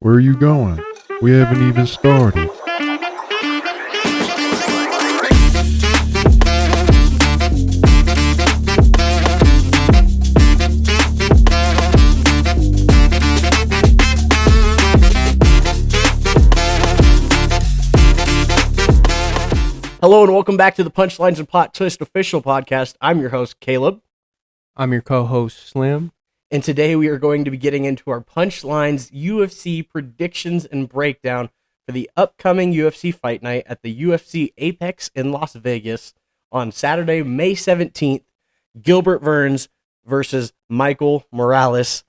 Where are you going? We haven't even started. Hello and welcome back to the Punchlines and Plot Twist official podcast. I'm your host, Caleb. I'm your co-host, Slim. And today we are going to be getting into our Punchlines UFC predictions and breakdown for the upcoming UFC Fight Night at the UFC Apex in Las Vegas on Saturday, May 17th. Gilbert Burns versus Michael Morales.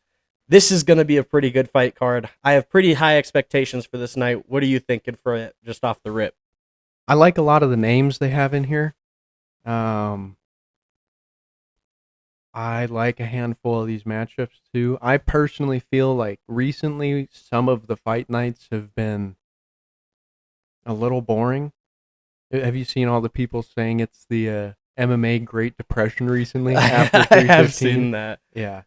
This is going to be a pretty good fight card. I have pretty high expectations for this night. What are you thinking for it just off the rip? I like a lot of the names they have in here. I like a handful of these matchups too. I personally feel like recently some of the fight nights have been a little boring. Have you seen all the people saying it's the MMA Great Depression recently after 315? I have seen that. Yeah,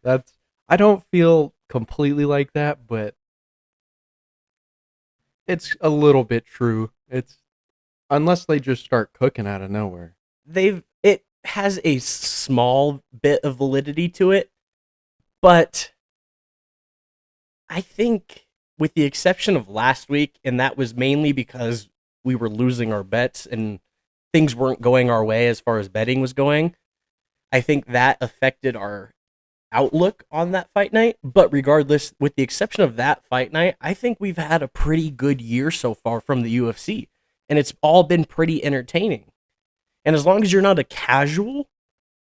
I don't feel completely like that, but it's a little bit true. Unless they just start cooking out of nowhere. It has a small bit of validity to it, but I think with the exception of last week, and that was mainly because we were losing our bets and things weren't going our way as far as betting was going, I think that affected our outlook on that fight night. But regardless, with the exception of that fight night, I think we've had a pretty good year so far from the UFC. And it's all been pretty entertaining. And as long as you're not a casual,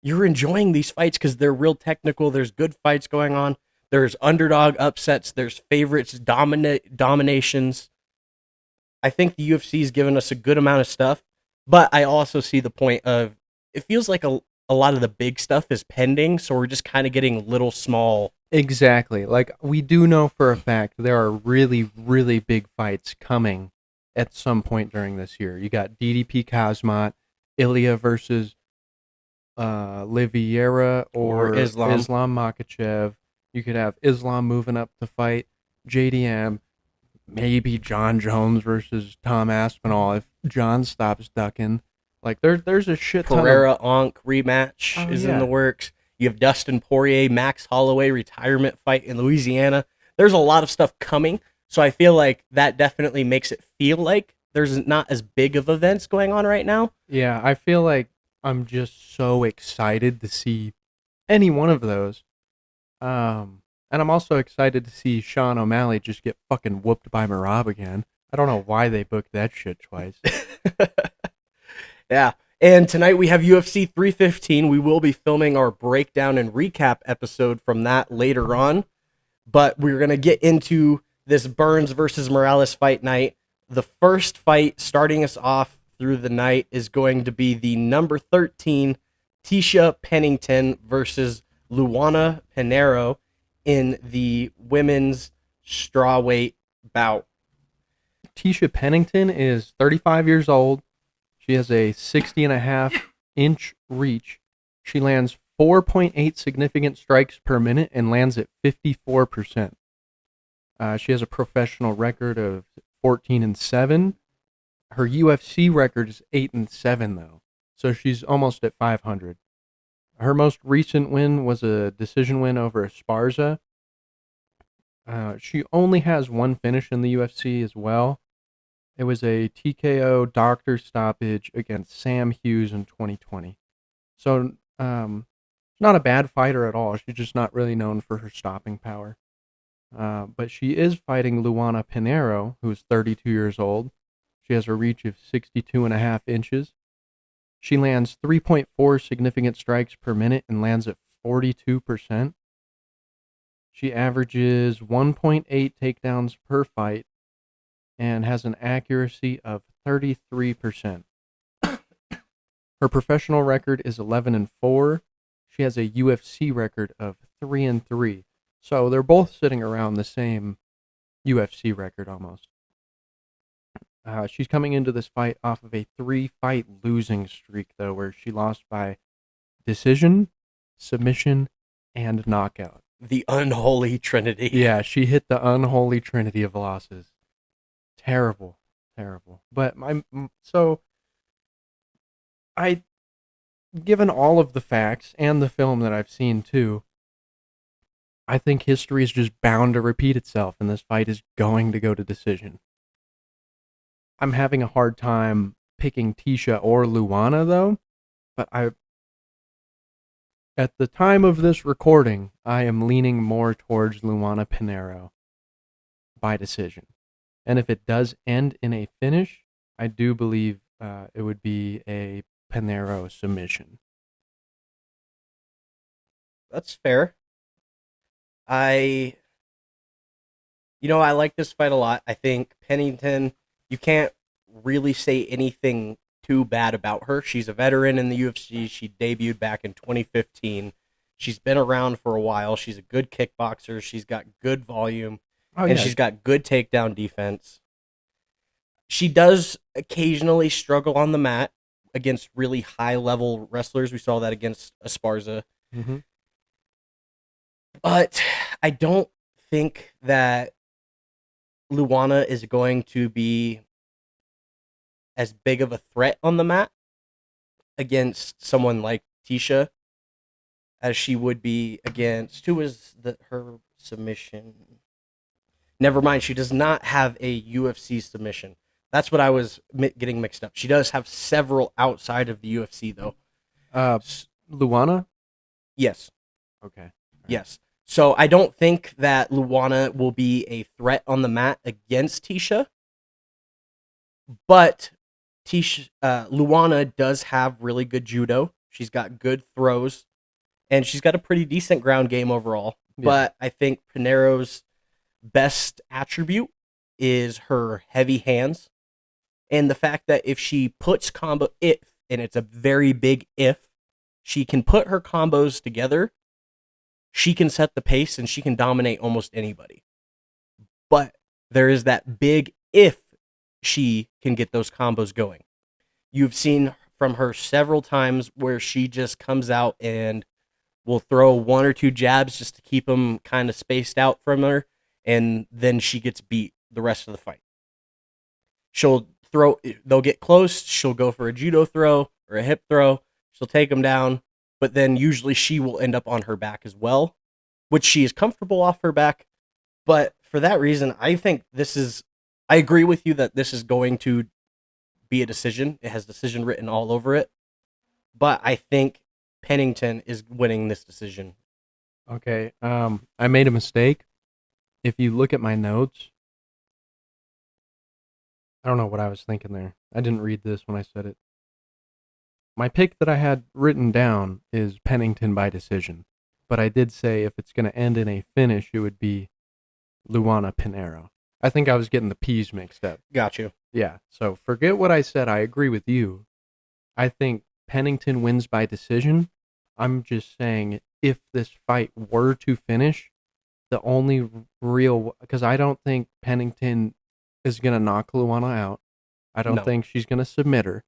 you're enjoying these fights because they're real technical. There's good fights going on. There's underdog upsets. There's favorites, dominations. I think the UFC has given us a good amount of stuff. But I also see the point of it feels like a lot of the big stuff is pending. So we're just kind of getting little small. Exactly. Like we do know for a fact there are really, really big fights coming at some point during this year. You got DDP Kazmat, Ilya versus Oliveira or Islam Makhachev. You could have Islam moving up to fight JDM. Maybe John Jones versus Tom Aspinall if John stops ducking. Like there's a shit ton Pereira-Onk rematch is in the works. You have Dustin Poirier, Max Holloway retirement fight in Louisiana. There's a lot of stuff coming. So I feel like that definitely makes it feel like there's not as big of events going on right now. Yeah, I feel like I'm just so excited to see any one of those. And I'm also excited to see Sean O'Malley just get fucking whooped by Merab again. I don't know why they booked that shit twice. Yeah. And tonight we have UFC 315. We will be filming our breakdown and recap episode from that later on. But we're going to get into this Burns versus Morales fight night. The first fight starting us off through the night is going to be the number 13 Tisha Pennington versus Luana Pinheiro in the women's strawweight bout. Tisha Pennington is 35 years old. She has a 60.5-inch reach. She lands 4.8 significant strikes per minute and lands at 54%. She has a professional record of 14-7. Her UFC record is 8-7 though, so she's almost at 500. Her most recent win was a decision win over Esparza. She only has one finish in the UFC as well. It was a TKO doctor stoppage against Sam Hughes in 2020. So, not a bad fighter at all. She's just not really known for her stopping power. But she is fighting Luana Pinheiro, who is 32 years old. She has a reach of 62.5 inches. She lands 3.4 significant strikes per minute and lands at 42%. She averages 1.8 takedowns per fight and has an accuracy of 33%. Her professional record is 11-4. She has a UFC record of 3-3. So they're both sitting around the same UFC record almost. She's coming into this fight off of a 3-fight losing streak, though, where she lost by decision, submission, and knockout. The unholy trinity. Yeah, she hit the unholy trinity of losses. Terrible, terrible. But so I, given all of the facts and the film that I've seen too, I think history is just bound to repeat itself, and this fight is going to go to decision. I'm having a hard time picking Tisha or Luana though, but at the time of this recording, I am leaning more towards Luana Pinheiro by decision. And if it does end in a finish, I do believe it would be a Pinheiro submission. That's fair. I like this fight a lot. I think Pennington, you can't really say anything too bad about her. She's a veteran in the UFC. She debuted back in 2015. She's been around for a while. She's a good kickboxer. She's got good volume, and she's got good takedown defense. She does occasionally struggle on the mat against really high-level wrestlers. We saw that against Esparza. Mm-hmm. But I don't think that Luana is going to be as big of a threat on the mat against someone like Tisha as she would be against, who was her submission? Never mind, she does not have a UFC submission. That's what I was getting mixed up. She does have several outside of the UFC, though. Luana? Yes. Okay. Yes. So I don't think that Luana will be a threat on the mat against Tisha. But Luana does have really good judo. She's got good throws. And she's got a pretty decent ground game overall. Yeah. But I think Pinheiro's best attribute is her heavy hands. And the fact that if she puts and it's a very big if, she can put her combos together, she can set the pace and she can dominate almost anybody. But there is that big if she can get those combos going. You've seen from her several times where she just comes out and will throw one or two jabs just to keep them kind of spaced out from her, and then she gets beat the rest of the fight. They'll get close, she'll go for a judo throw or a hip throw, she'll take them down, but then usually she will end up on her back as well, which she is comfortable off her back. But for that reason, I think I agree with you that this is going to be a decision. It has decision written all over it. But I think Pennington is winning this decision. Okay. I made a mistake. If you look at my notes, I don't know what I was thinking there. I didn't read this when I said it. My pick that I had written down is Pennington by decision. But I did say if it's going to end in a finish, it would be Luana Pinheiro. I think I was getting the P's mixed up. Got you. Yeah, so forget what I said. I agree with you. I think Pennington wins by decision. I'm just saying if this fight were to finish, the only real... Because I don't think Pennington is going to knock Luana out. I don't think she's going to submit her.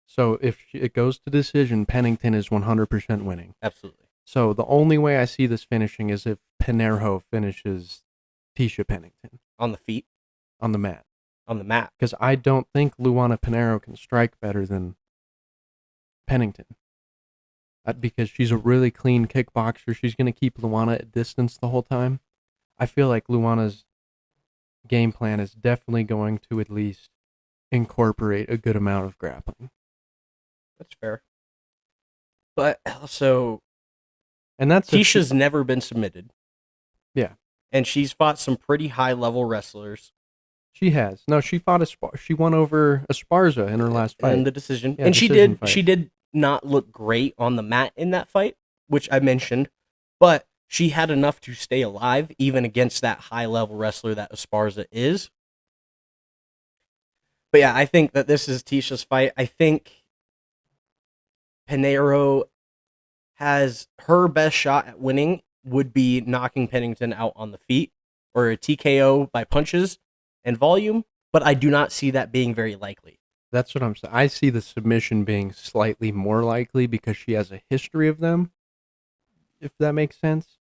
So if it goes to decision, Pennington is 100% winning. Absolutely. So the only way I see this finishing is if Pinheiro finishes Tisha Pennington. On the feet? On the mat. On the mat. Because I don't think Luana Pinheiro can strike better than Pennington. Because she's a really clean kickboxer. She's going to keep Luana at distance the whole time. I feel like Luana's game plan is definitely going to at least incorporate a good amount of grappling. That's fair. But also, and that's Tisha's never been submitted. Yeah. And she's fought some pretty high-level wrestlers. She has. No, she she won over Esparza in her last fight. In the decision. Yeah, and decision fight. She did not look great on the mat in that fight, which I mentioned, but she had enough to stay alive even against that high-level wrestler that Esparza is. But yeah, I think that this is Tisha's fight. I think Pinheiro has her best shot at winning would be knocking Pennington out on the feet or a TKO by punches and volume, but I do not see that being very likely. That's what I'm saying. I see the submission being slightly more likely because she has a history of them, if that makes sense.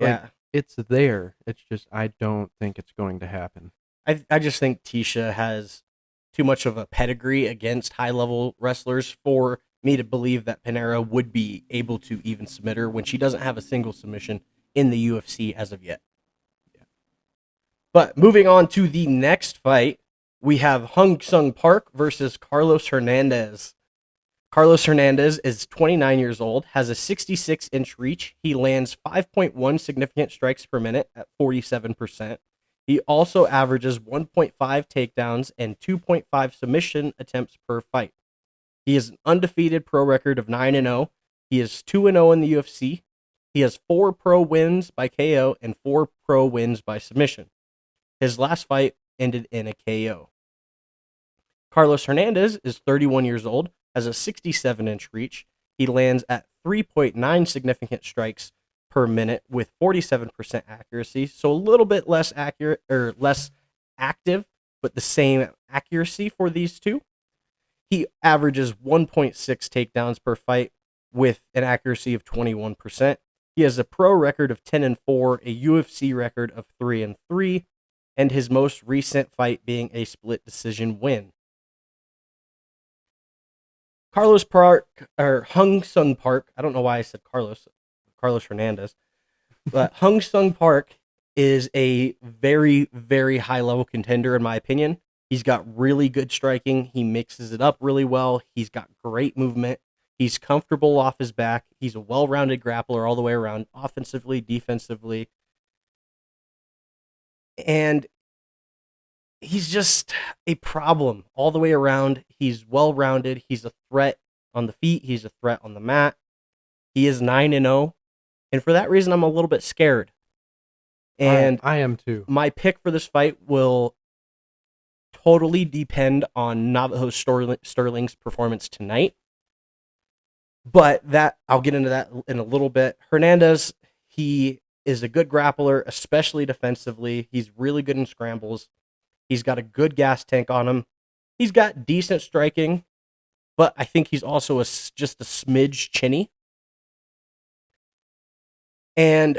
Yeah. it's there. It's just I don't think it's going to happen. I just think Tisha has too much of a pedigree against high level wrestlers for me to believe that Panera would be able to even submit her when she doesn't have a single submission in the UFC as of yet. Yeah. But moving on to the next fight, we have Hung Sung Park versus Carlos Hernandez. Carlos Hernandez is 29 years old, has a 66-inch reach. He lands 5.1 significant strikes per minute at 47%. He also averages 1.5 takedowns and 2.5 submission attempts per fight. He has an undefeated pro record of 9-0. He is 2-0 in the UFC. He has 4 pro wins by KO and 4 pro wins by submission. His last fight ended in a KO. Carlos Hernandez is 31 years old, has a 67-inch reach. He lands at 3.9 significant strikes per minute with 47% accuracy, so a little bit less accurate or less active, but the same accuracy for these two. He averages 1.6 takedowns per fight with an accuracy of 21%. He has a pro record of 10-4, a UFC record of 3-3, and his most recent fight being a split decision win. Carlos Park, or Hung Sung Park, I don't know why I said Carlos Hernandez, but Hung Sung Park is a very, very high level contender in my opinion. He's got really good striking. He mixes it up really well. He's got great movement. He's comfortable off his back. He's a well-rounded grappler all the way around, offensively, defensively. And he's just a problem all the way around. He's well-rounded. He's a threat on the feet. He's a threat on the mat. He is 9-0. And for that reason, I'm a little bit scared. And I am too. My pick for this fight will totally depend on Navajo Sterling's performance tonight. But that I'll get into that in a little bit. Hernandez, he is a good grappler, especially defensively. He's really good in scrambles. He's got a good gas tank on him. He's got decent striking, but I think he's also just a smidge chinny. And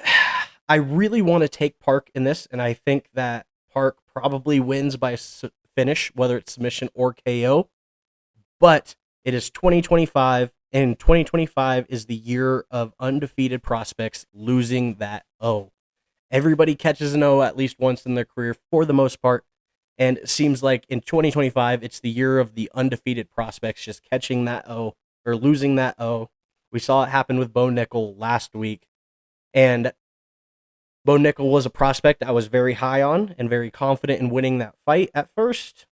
I really want to take Park in this, and I think that Park probably wins by finish, whether it's submission or KO. But it is 2025, and 2025 is the year of undefeated prospects losing that O. Everybody catches an O at least once in their career for the most part. And it seems like in 2025, it's the year of the undefeated prospects just catching that O or losing that O. We saw it happen with Bo Nickel last week. And Bo Nickel was a prospect I was very high on and very confident in winning that fight at first.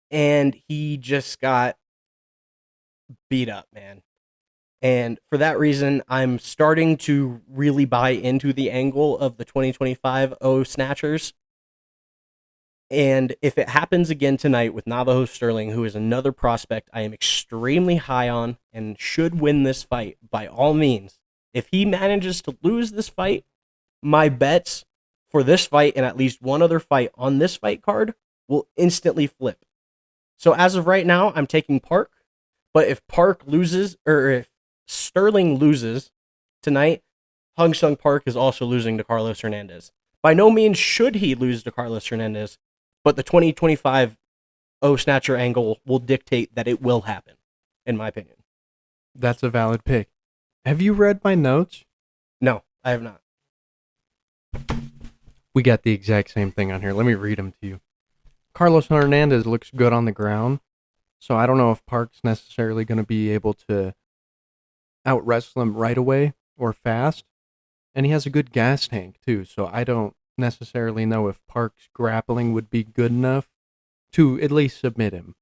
And he just got beat up, man. And for that reason, I'm starting to really buy into the angle of the 2025 O Snatchers. And if it happens again tonight with Navajo Sterling, who is another prospect I am extremely high on and should win this fight by all means, if he manages to lose this fight, my bets for this fight and at least one other fight on this fight card will instantly flip. So as of right now, I'm taking Park. But if Park loses, or if Sterling loses tonight, Hung Sung Park is also losing to Carlos Hernandez. By no means should he lose to Carlos Hernandez, but the 2025 O Snatcher angle will dictate that it will happen, in my opinion. That's a valid pick. Have you read my notes? No, I have not. We got the exact same thing on here. Let me read them to you. Carlos Hernandez looks good on the ground, so I don't know if Park's necessarily going to be able to out-wrestle him right away or fast. And he has a good gas tank, too, so I don't necessarily know if Park's grappling would be good enough to at least submit him.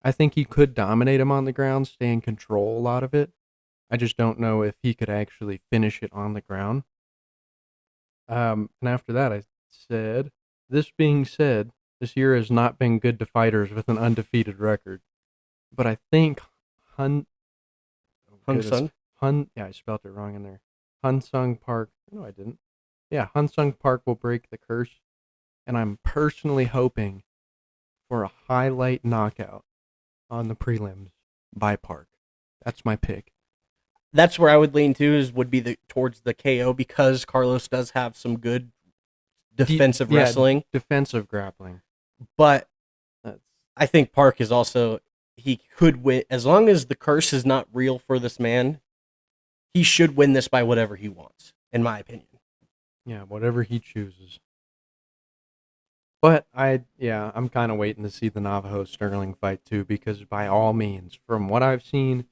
I think he could dominate him on the ground, stay in control a lot of it. I just don't know if he could actually finish it on the ground. And after that, I said, this being said, this year has not been good to fighters with an undefeated record. But I think Hung Sung? Yeah, I spelled it wrong in there. Hung Sung Park. No, I didn't. Yeah, Hung Sung Park will break the curse. And I'm personally hoping for a highlight knockout on the prelims by Park. That's my pick. That's where I would lean to, would be towards the KO, because Carlos does have some good defensive wrestling, defensive grappling. but That's I think Park is also, he could win as long as the curse is not real for this man. He should win this by whatever he wants, in my opinion. whatever he chooses. But I'm kind of waiting to see the Navajo Sterling fight too, because by all means, from what I've seen,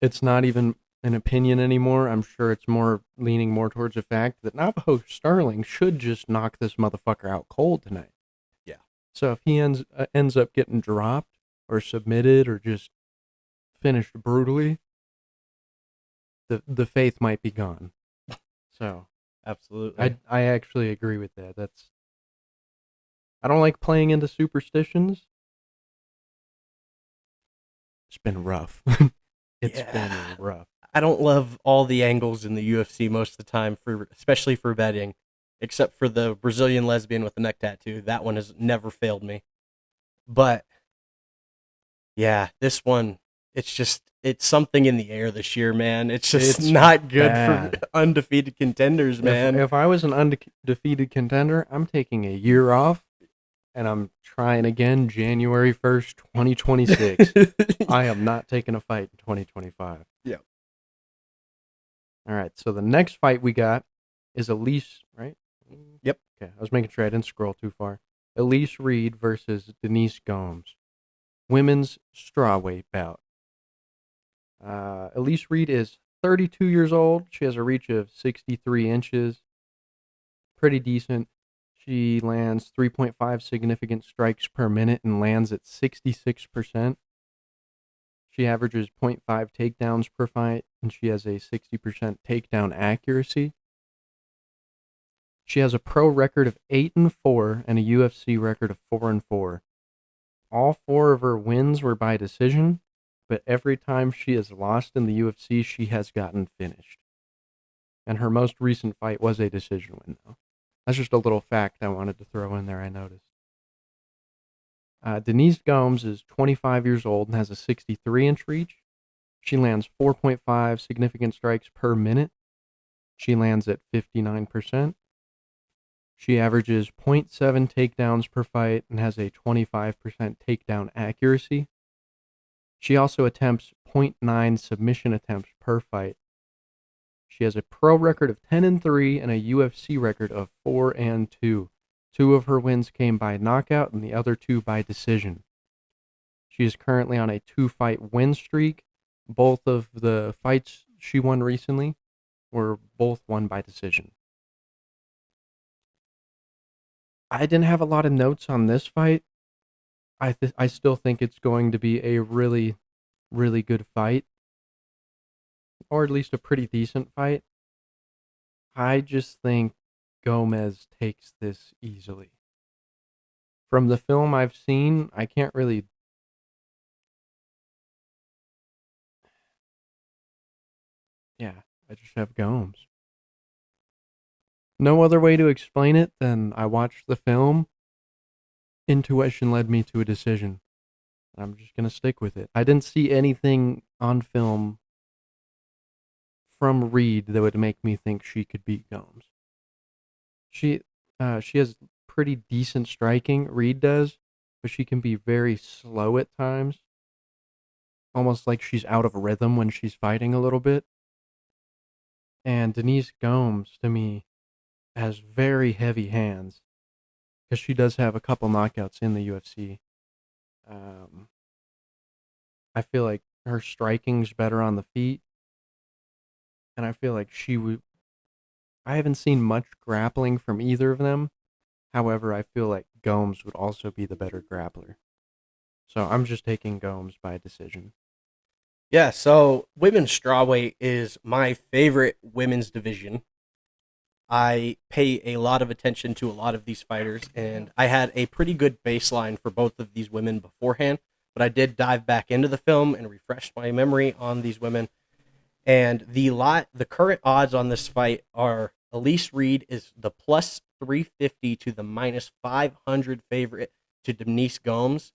it's not even an opinion anymore. I'm sure it's more leaning more towards the fact that Navajo Sterling should just knock this motherfucker out cold tonight. Yeah. So if he ends up getting dropped or submitted or just finished brutally, the faith might be gone. So absolutely, I actually agree with that. I don't like playing into superstitions. It's been rough. It's been rough. I don't love all the angles in the UFC most of the time, especially for betting, except for the Brazilian lesbian with the neck tattoo. That one has never failed me. But yeah, this one, it's something in the air this year, man. It's not good for undefeated contenders, man. If I was an undefeated contender, I'm taking a year off and I'm trying again January 1st, 2026. I am not taking a fight in 2025. Yeah. All right, so the next fight we got is Elise, right? Yep. Okay, I was making sure I didn't scroll too far. Elise Reed versus Denise Gomes. Women's strawweight bout. Elise Reed is 32 years old. She has a reach of 63 inches. Pretty decent. She lands 3.5 significant strikes per minute and lands at 66%. She averages 0.5 takedowns per fight, and she has a 60% takedown accuracy. She has a pro record of 8-4 and a UFC record of 4-4. All 4 of her wins were by decision, but every time she has lost in the UFC, she has gotten finished. And her most recent fight was a decision win, though. That's just a little fact I wanted to throw in there, I noticed. Denise Gomes is 25 years old and has a 63-inch reach. She lands 4.5 significant strikes per minute. She lands at 59%. She averages 0.7 takedowns per fight and has a 25% takedown accuracy. She also attempts 0.9 submission attempts per fight. She has a pro record of 10-3 and a UFC record of 4-2. 2 of her wins came by knockout and the other 2 by decision. She is currently on a 2-fight win streak. Both of the fights she won recently were both won by decision. I didn't have a lot of notes on this fight. I still think it's going to be a really, really good fight. Or at least a pretty decent fight. I just think Gomez takes this easily. From the film I've seen, I can't really... Yeah, I just have Gomes. No other way to explain it than I watched the film. Intuition led me to a decision. I'm just going to stick with it. I didn't see anything on film from Reed that would make me think she could beat Gomes. She has pretty decent striking, Reed does, but she can be very slow at times. Almost like she's out of rhythm when she's fighting a little bit. And Denise Gomes, to me, has very heavy hands, because she does have a couple knockouts in the UFC. I feel like her striking's better on the feet, and I feel like I haven't seen much grappling from either of them. However, I feel like Gomes would also be the better grappler. So I'm just taking Gomes by decision. Yeah, so women's strawweight is my favorite women's division. I pay a lot of attention to a lot of these fighters, and I had a pretty good baseline for both of these women beforehand, but I did dive back into the film and refresh my memory on these women. And the current odds on this fight are Elise Reed is the plus 350 to the minus 500 favorite to Denise Gomes.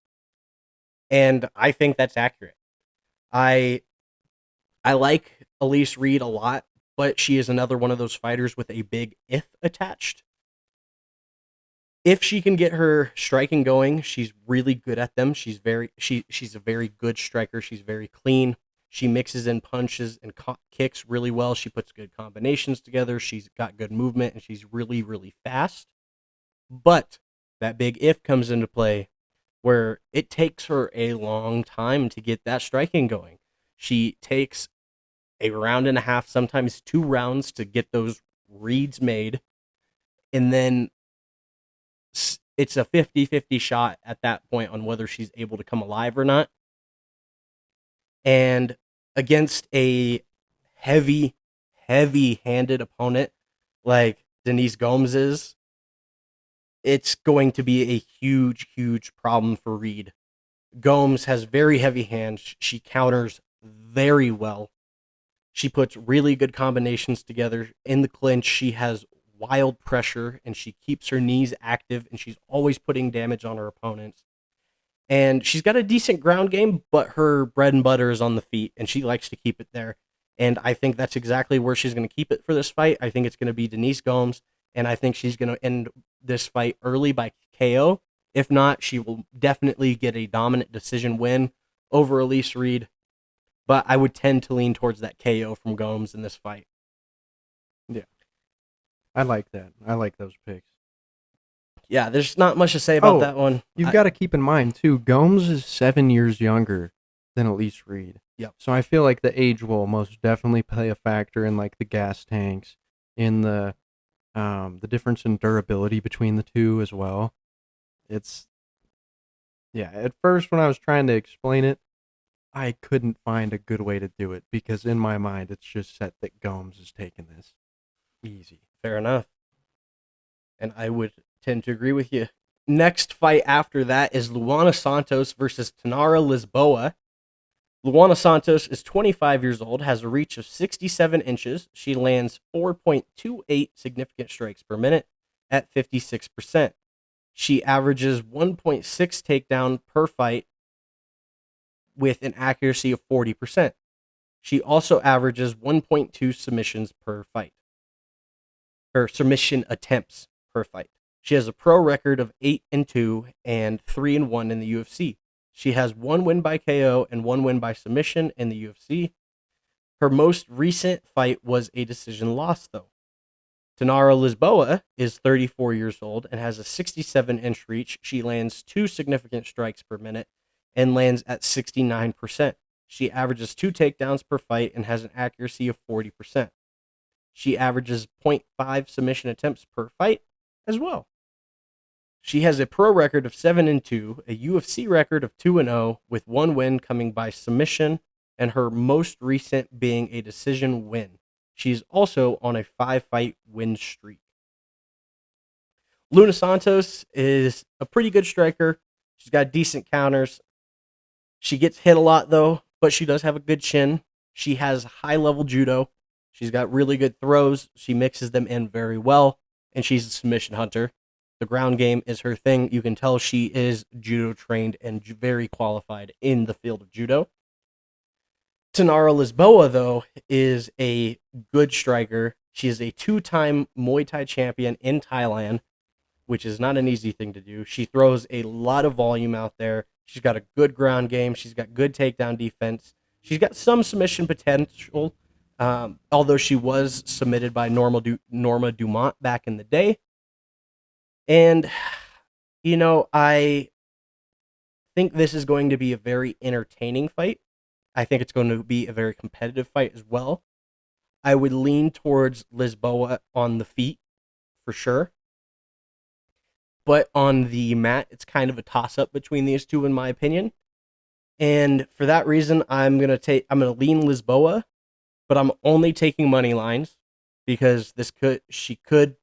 And I think that's accurate. I I like Elise Reed a lot, but she is another one of those fighters with a big if attached. If she can get her striking going, she's really good at them. She's a very good striker. She's very clean. She mixes in punches and kicks really well. She puts good combinations together. She's got good movement, and she's really, really fast. But that big if comes into play where it takes her a long time to get that striking going. She takes a round and a half, sometimes 2 rounds to get those reads made. And then it's a 50-50 shot at that point on whether she's able to come alive or not. And against a heavy-handed opponent like Denise Gomes is, it's going to be a huge problem for Reed. Gomes has very heavy hands. She counters very well. She puts really good combinations together. In the clinch, she has wild pressure, and she keeps her knees active, and she's always putting damage on her opponents. And she's got a decent ground game, but her bread and butter is on the feet, and she likes to keep it there. And I think that's exactly where she's going to keep it for this fight. I think it's going to be Denise Gomes, and I think she's going to end this fight early by KO. If not, she will definitely get a dominant decision win over Elise Reed. But I would tend to lean towards that KO from Gomes in this fight. Yeah. I like that. I like those picks. Yeah, there's not much to say about that one. You've got to keep in mind, too, Gomes is 7 years younger than Elise Reed. Yep. So I feel like the age will most definitely play a factor in like the gas tanks, in the difference in durability between the two as well. At first when I was trying to explain it, I couldn't find a good way to do it because in my mind it's just set that Gomes is taking this easy. Fair enough. And I would tend to agree with you. Next fight after that is Luana Santos versus Tanara Lisboa. Luana Santos is 25 years old, has a reach of 67 inches. She lands 4.28 significant strikes per minute at 56%. She averages 1.6 takedown per fight with an accuracy of 40%. She also averages 1.2 submissions per fight, or submission attempts per fight. She has a pro record of 8-2 and 3-1 in the UFC. She has 1 win by KO and 1 win by submission in the UFC. Her most recent fight was a decision loss, though. Tanara Lisboa is 34 years old and has a 67-inch reach. She lands 2 significant strikes per minute and lands at 69%. She averages 2 takedowns per fight and has an accuracy of 40%. She averages 0.5 submission attempts per fight as well. She has a pro record of 7-2, a UFC record of 2-0, with 1 win coming by submission, and her most recent being a decision win. She's also on a 5-fight win streak. Luna Santos is a pretty good striker. She's got decent counters. She gets hit a lot, though, but she does have a good chin. She has high-level judo. She's got really good throws. She mixes them in very well, and she's a submission hunter. The ground game is her thing. You can tell she is judo trained and very qualified in the field of judo. Tanara Lisboa, though, is a good striker. She is a 2-time Muay Thai champion in Thailand, which is not an easy thing to do. She throws a lot of volume out there. She's got a good ground game. She's got good takedown defense. She's got some submission potential, although she was submitted by Norma Dumont back in the day. And, I think this is going to be a very entertaining fight. I think it's going to be a very competitive fight as well. I would lean towards Lisboa on the feet for sure. But on the mat, it's kind of a toss-up between these two, in my opinion. And for that reason, I'm gonna lean Lisboa, but I'm only taking money lines because she could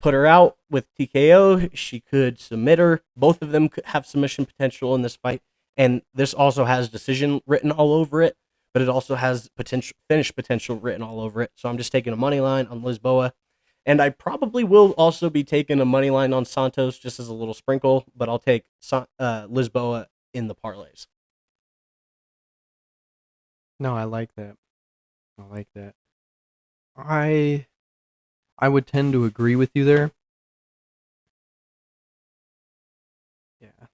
put her out with TKO. She could submit her. Both of them could have submission potential in this fight. And this also has decision written all over it, but it also has finish potential written all over it. So I'm just taking a money line on Lisboa. And I probably will also be taking a money line on Santos just as a little sprinkle, but I'll take Lisboa in the parlays. No, I like that. I like that. I would tend to agree with you there. Yeah.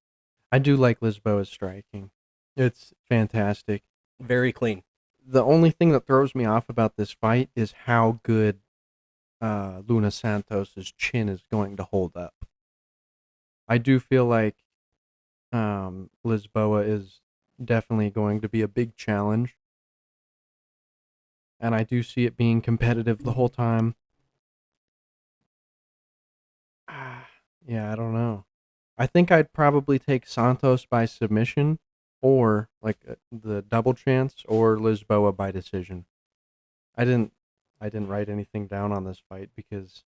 I do like Lisboa's striking. It's fantastic. Very clean. The only thing that throws me off about this fight is how good Luna Santos' chin is going to hold up. I do feel like Lisboa is definitely going to be a big challenge. And I do see it being competitive the whole time. Yeah, I don't know. I think I'd probably take Santos by submission or like the double chance or Lisboa by decision. I didn't write anything down on this fight because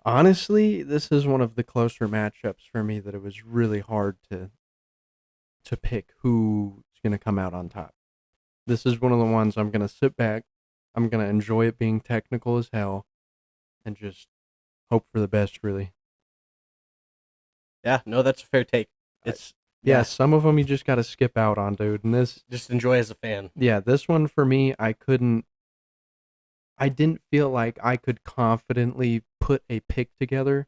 honestly, this is one of the closer matchups for me that it was really hard to pick who's going to come out on top. This is one of the ones I'm going to sit back, I'm going to enjoy it being technical as hell and just hope for the best, really. Yeah, no, that's a fair take. It's Yeah, some of them you just got to skip out on, dude. And this, just enjoy as a fan. yeah, this one for me, I didn't feel like I could confidently put a pick together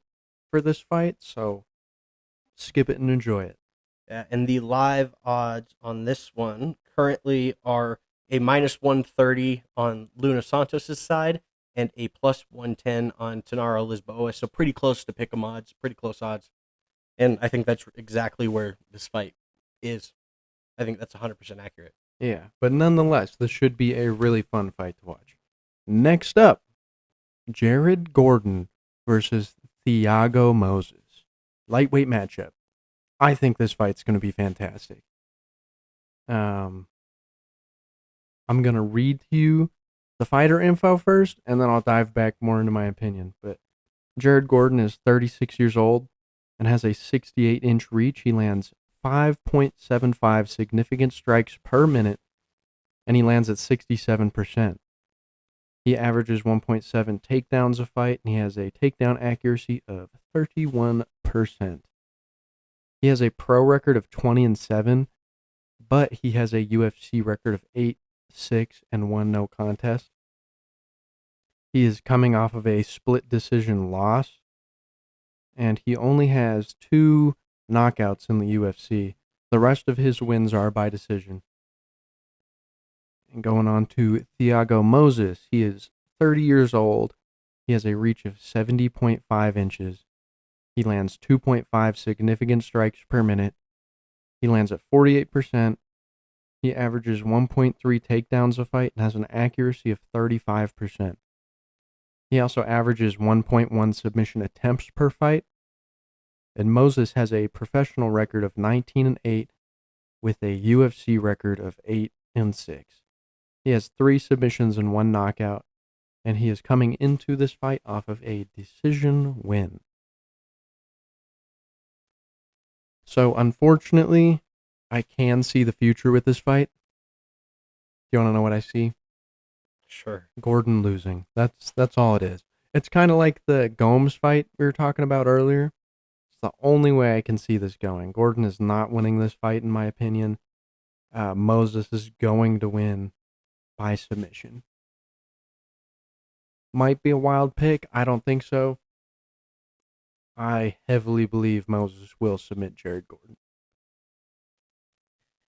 for this fight, so skip it and enjoy it. Yeah, and the live odds on this one currently are a -130 on Luna Santos' side and a +110 on Tenaro Lisboa. So pretty close to pick'em odds, pretty close odds. And I think that's exactly where this fight is. I think that's 100% accurate. Yeah, but nonetheless, this should be a really fun fight to watch. Next up, Jared Gordon versus Thiago Moses. Lightweight matchup. I think this fight's going to be fantastic. I'm going to read to you the fighter info first, and then I'll dive back more into my opinion. But Jared Gordon is 36 years old and has a 68-inch reach. He lands 5.75 significant strikes per minute, and he lands at 67%. He averages 1.7 takedowns a fight, and he has a takedown accuracy of 31%. He has a pro record of 20-7, but he has a UFC record of 8-6-1 no contest. He is coming off of a split decision loss, and he only has 2 knockouts in the UFC. The rest of his wins are by decision. And going on to Thiago Moses, he is 30 years old. He has a reach of 70.5 inches. He lands 2.5 significant strikes per minute. He lands at 48%. He averages 1.3 takedowns a fight and has an accuracy of 35%. He also averages 1.1 submission attempts per fight. And Moses has a professional record of 19-8 with a UFC record of 8-6. He has 3 submissions and 1 knockout, and he is coming into this fight off of a decision win. So, unfortunately, I can see the future with this fight. Do you want to know what I see? Sure. Gordon losing. That's all it is. It's kind of like the Gomes fight we were talking about earlier. It's the only way I can see this going. Gordon is not winning this fight, in my opinion. Moses is going to win by submission. Might be a wild pick. I don't think so. I heavily believe Moses will submit Jared Gordon.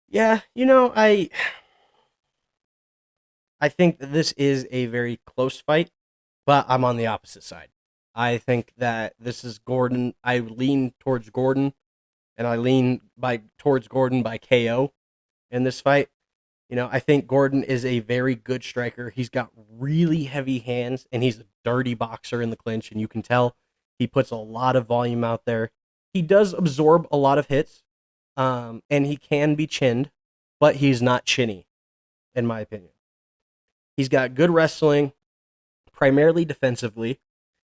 Yeah, I think that this is a very close fight, but I'm on the opposite side. I think that this is Gordon. I lean towards Gordon, and I lean towards Gordon by KO in this fight. I think Gordon is a very good striker. He's got really heavy hands, and he's a dirty boxer in the clinch, and you can tell he puts a lot of volume out there. He does absorb a lot of hits, and he can be chinned, but he's not chinny, in my opinion. He's got good wrestling, primarily defensively.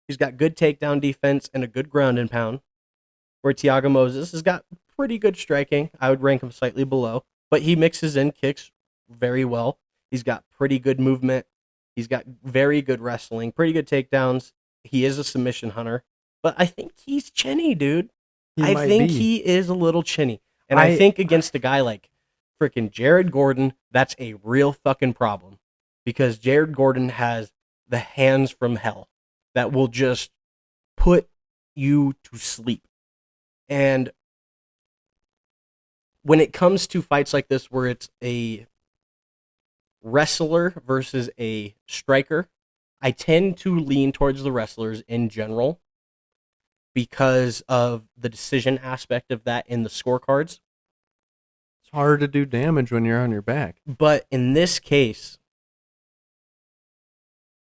He's got good takedown defense and a good ground and pound, where Thiago Moses has got pretty good striking. I would rank him slightly below, but he mixes in kicks very well. He's got pretty good movement. He's got very good wrestling, pretty good takedowns. He is a submission hunter, but I think he's chinny, dude. I think he is a little chinny. And I think against a guy like freaking Jared Gordon, that's a real fucking problem. Because Jared Gordon has the hands from hell that will just put you to sleep. And when it comes to fights like this where it's a wrestler versus a striker, I tend to lean towards the wrestlers in general because of the decision aspect of that in the scorecards. It's hard to do damage when you're on your back. But in this case,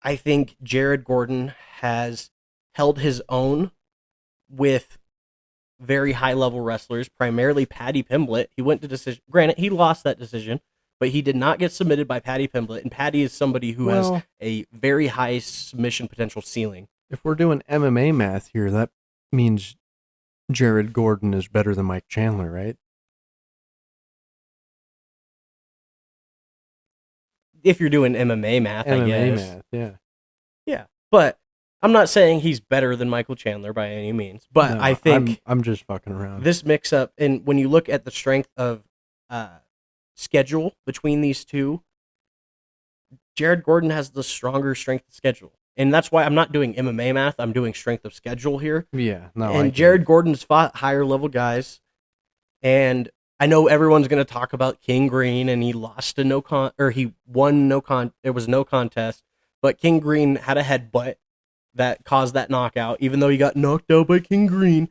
I think Jared Gordon has held his own with very high-level wrestlers, primarily Paddy Pimblett. He went to decision. Granted, he lost that decision, but he did not get submitted by Paddy Pimblett, and Paddy is somebody who has a very high submission potential ceiling. If we're doing MMA math here, that means Jared Gordon is better than Mike Chandler, right? If you're doing MMA math, I guess. MMA math, yeah. Yeah, but I'm not saying he's better than Michael Chandler by any means, but No, I think I'm just fucking around. this mix-up, and when you look at the strength of schedule between these two, Jared Gordon has the stronger strength of schedule. And that's why I'm not doing MMA math. I'm doing strength of schedule here. Yeah, no. And Jared Gordon's fought higher level guys. And I know everyone's going to talk about King Green, and he lost to he won there was no contest. But King Green had a headbutt that caused that knockout. Even though he got knocked out by King Green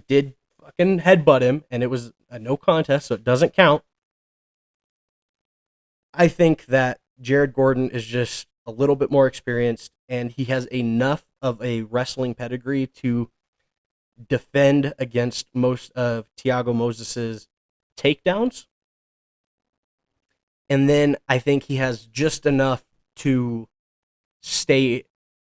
did fucking headbutt him, and it was a no contest, so it doesn't count. I think that Jared Gordon is just a little bit more experienced, and he has enough of a wrestling pedigree to defend against most of Thiago Moses' takedowns. And then I think he has just enough to stay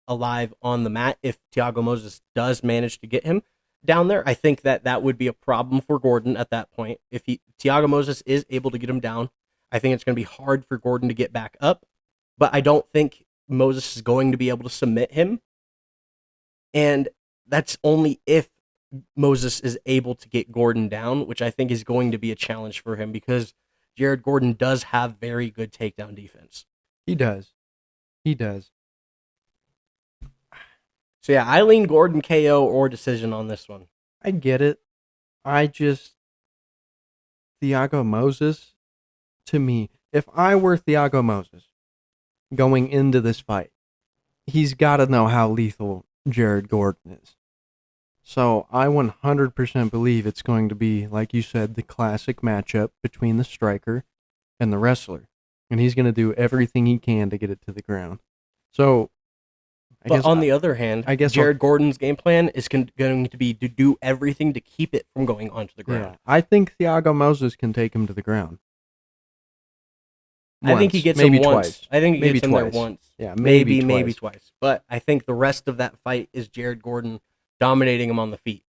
alive on the mat if Thiago Moses does manage to get him down there. I think that would be a problem for Gordon at that point. If Thiago Moses is able to get him down, I think it's going to be hard for Gordon to get back up. But I don't think Moses is going to be able to submit him. And that's only if Moses is able to get Gordon down, which I think is going to be a challenge for him because Jared Gordon does have very good takedown defense. He does. So yeah, I lean Gordon KO or decision on this one. I get it. Thiago Moses, to me, if I were Thiago Moses going into this fight, he's got to know how lethal Jared Gordon is. So I 100% believe it's going to be, like you said, the classic matchup between the striker and the wrestler. And he's going to do everything he can to get it to the ground. So, But on the other hand, Jared Gordon's game plan is going to be to do everything to keep it from going onto the ground. Yeah, I think Thiago Moses can take him to the ground. I think he gets maybe him once. Twice. I think he maybe gets him twice. there once. Yeah, maybe twice. But I think the rest of that fight is Jared Gordon dominating him on the feet.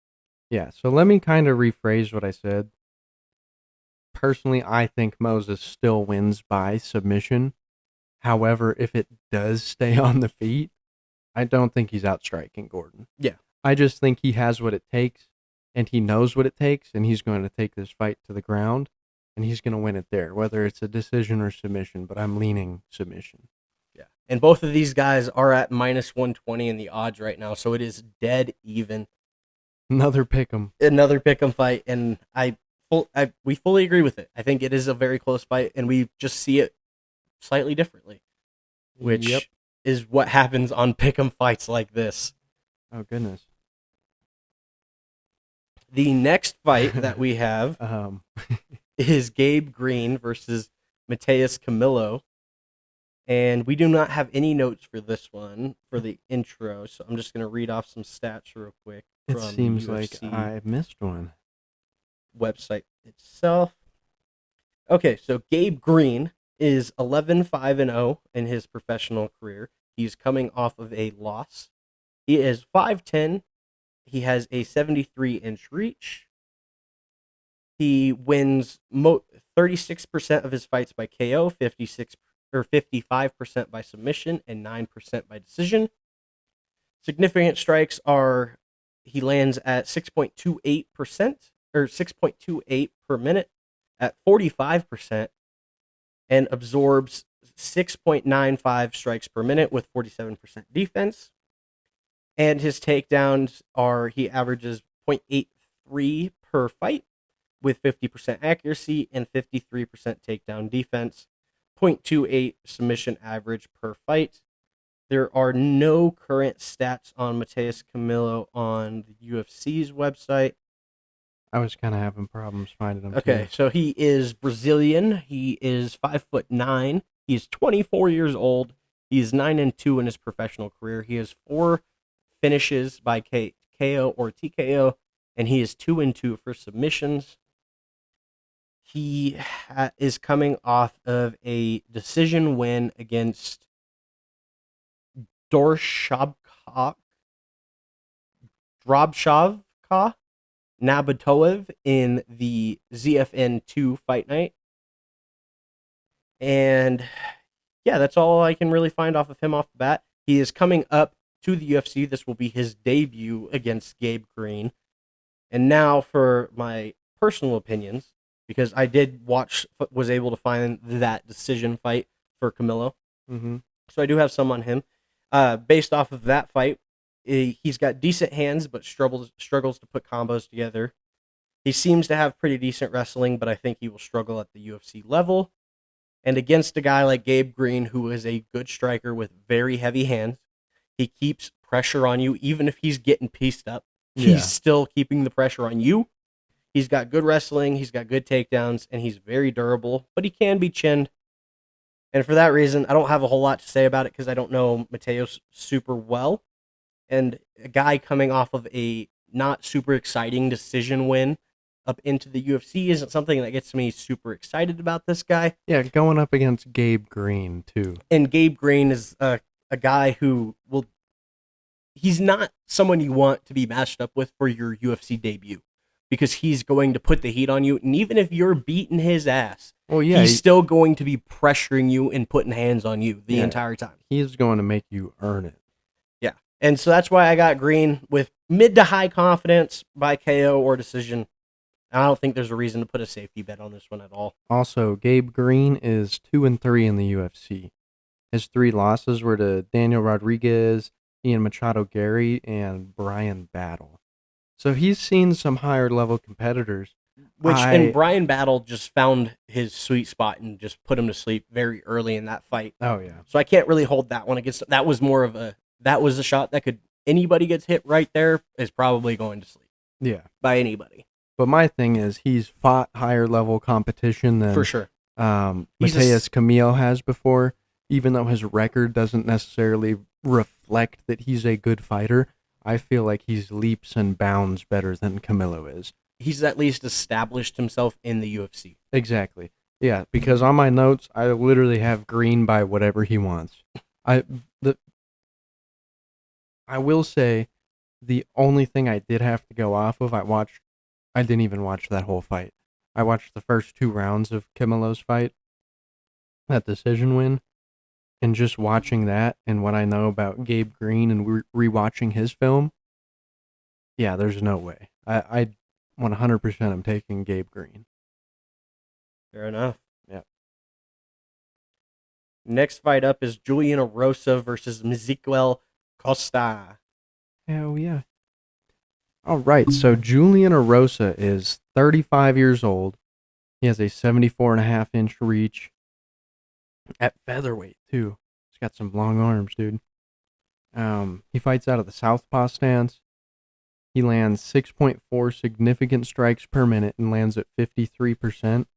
Yeah, so let me kind of rephrase what I said. Personally, I think Moses still wins by submission. However, if it does stay on the feet, I don't think he's outstriking Gordon. Yeah. I just think he has what it takes, and he knows what it takes, and he's going to take this fight to the ground, and he's going to win it there, whether it's a decision or submission, but I'm leaning submission. Yeah. And both of these guys are at minus 120 in the odds right now, so it is dead even. Another pick'em fight, and we fully agree with it. I think it is a very close fight, and we just see it slightly differently, which is what happens on pick'em fights like this. Oh, goodness. The next fight that we have is Gabe Green versus Mateus Camillo. And we do not have any notes for this one for the intro, so I'm just going to read off some stats real quick. It seems like I missed one. Website itself. Okay, so Gabe Green is 11-5-0 in his professional career. He's coming off of a loss. He is 5'10". He has a 73-inch reach. He wins 36% of his fights by KO, 55% by submission, and 9% by decision. Significant strikes are he lands at 6.28% or 6.28 per minute. at 45% and absorbs 6.95 strikes per minute with 47% defense. And his takedowns are, he averages 0.83 per fight with 50% accuracy and 53% takedown defense, 0.28 submission average per fight. There are no current stats on Mateus Camilo on the UFC's website. I was kind of having problems finding him. Okay, too. so he is Brazilian. He is 5'9". He's 24 years old. He is 9-2 in his professional career. He has 4 finishes by KO or TKO, and he is 2-2 for submissions. He is coming off of a decision win against Drobshavka Nabatoev in the ZFN2 Fight Night. And yeah, that's all I can really find off of him off the bat. He is coming up to the UFC. This will be his debut against Gabe Green. And now for my personal opinions, because I was able to find that decision fight for Camilo. Mm-hmm. So I do have some on him. Based off of that fight, he's got decent hands, but struggles to put combos together. He seems to have pretty decent wrestling, but I think he will struggle at the UFC level. And against a guy like Gabe Green, who is a good striker with very heavy hands, he keeps pressure on you, even if he's getting pieced up. Yeah. He's still keeping the pressure on you. He's got good wrestling, he's got good takedowns, and he's very durable, but he can be chinned. And for that reason, I don't have a whole lot to say about it because I don't know Mateus super well. And a guy coming off of a not super exciting decision win up into the UFC isn't something that gets me super excited about this guy. Yeah, going up against Gabe Green, too. And Gabe Green is a guy who he's not someone you want to be matched up with for your UFC debut because he's going to put the heat on you. And even if you're beating his ass, Well, yeah, he's still going to be pressuring you and putting hands on you the entire time. He's going to make you earn it. Yeah. And so that's why I got Green with mid to high confidence by KO or decision. I don't think there's a reason to put a safety bet on this one at all. Also, Gabe Green is 2-3 in the UFC. His 3 losses were to Daniel Rodriguez, Ian Machado Gary, and Brian Battle. So he's seen some higher level competitors. And Brian Battle just found his sweet spot and just put him to sleep very early in that fight. Oh, yeah. So I can't really hold that one against. That was a shot that could, anybody gets hit right there is probably going to sleep. Yeah. By anybody. But my thing is, he's fought higher level competition than For sure. Mateus Camilo has before, even though his record doesn't necessarily reflect that he's a good fighter. I feel like he's leaps and bounds better than Camilo is. He's at least established himself in the UFC. Exactly. Yeah, because on my notes, I literally have Green by whatever he wants. I will say, the only thing I did have to go off of, I didn't even watch that whole fight. I watched the first 2 rounds of Camilo's fight, that decision win, and just watching that and what I know about Gabe Green and rewatching his film, yeah, there's no way. I 100% am taking Gabe Green. Fair enough. Yeah. Next fight up is Julian Erosa versus Ezequiel Costa. Hell yeah. All right, so Julian Erosa is 35 years old. He has a 74.5-inch reach at featherweight, too. He's got some long arms, dude. He fights out of the southpaw stance. He lands 6.4 significant strikes per minute and lands at 53%.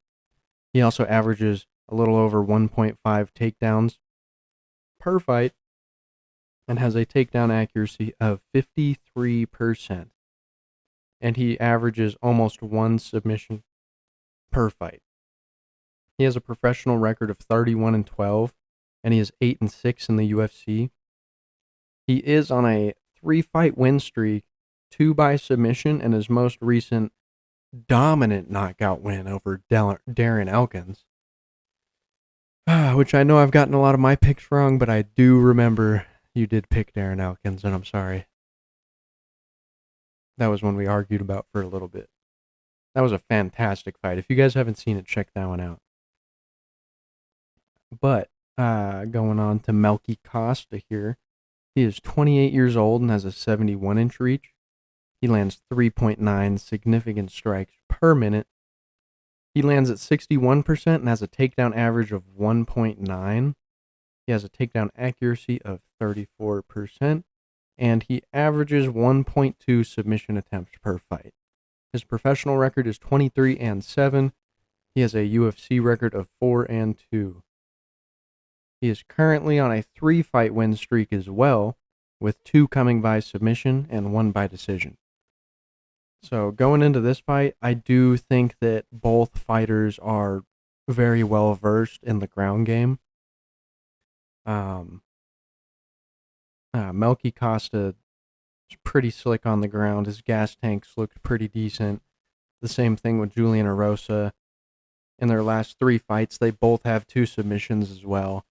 He also averages a little over 1.5 takedowns per fight and has a takedown accuracy of 53%. And he averages almost 1 submission per fight. He has a professional record of 31-12, and he is 8-6 in the UFC. He is on a 3-fight win streak, 2 by submission, and his most recent dominant knockout win over Darren Elkins. Which I know I've gotten a lot of my picks wrong, but I do remember you did pick Darren Elkins, and I'm sorry. That was one we argued about for a little bit. That was a fantastic fight. If you guys haven't seen it, check that one out. But going on to Melky Costa here. He is 28 years old and has a 71-inch reach. He lands 3.9 significant strikes per minute. He lands at 61% and has a takedown average of 1.9. He has a takedown accuracy of 34%, and he averages 1.2 submission attempts per fight. His professional record is 23-7. He has a UFC record of 4-2. He is currently on a 3-fight win streak as well, with 2 coming by submission and 1 by decision. So going into this fight, I do think that both fighters are very well versed in the ground game. Melky Costa is pretty slick on the ground. His gas tanks looked pretty decent. The same thing with Julian Erosa. In their last 3 fights, they both have 2 submissions as well.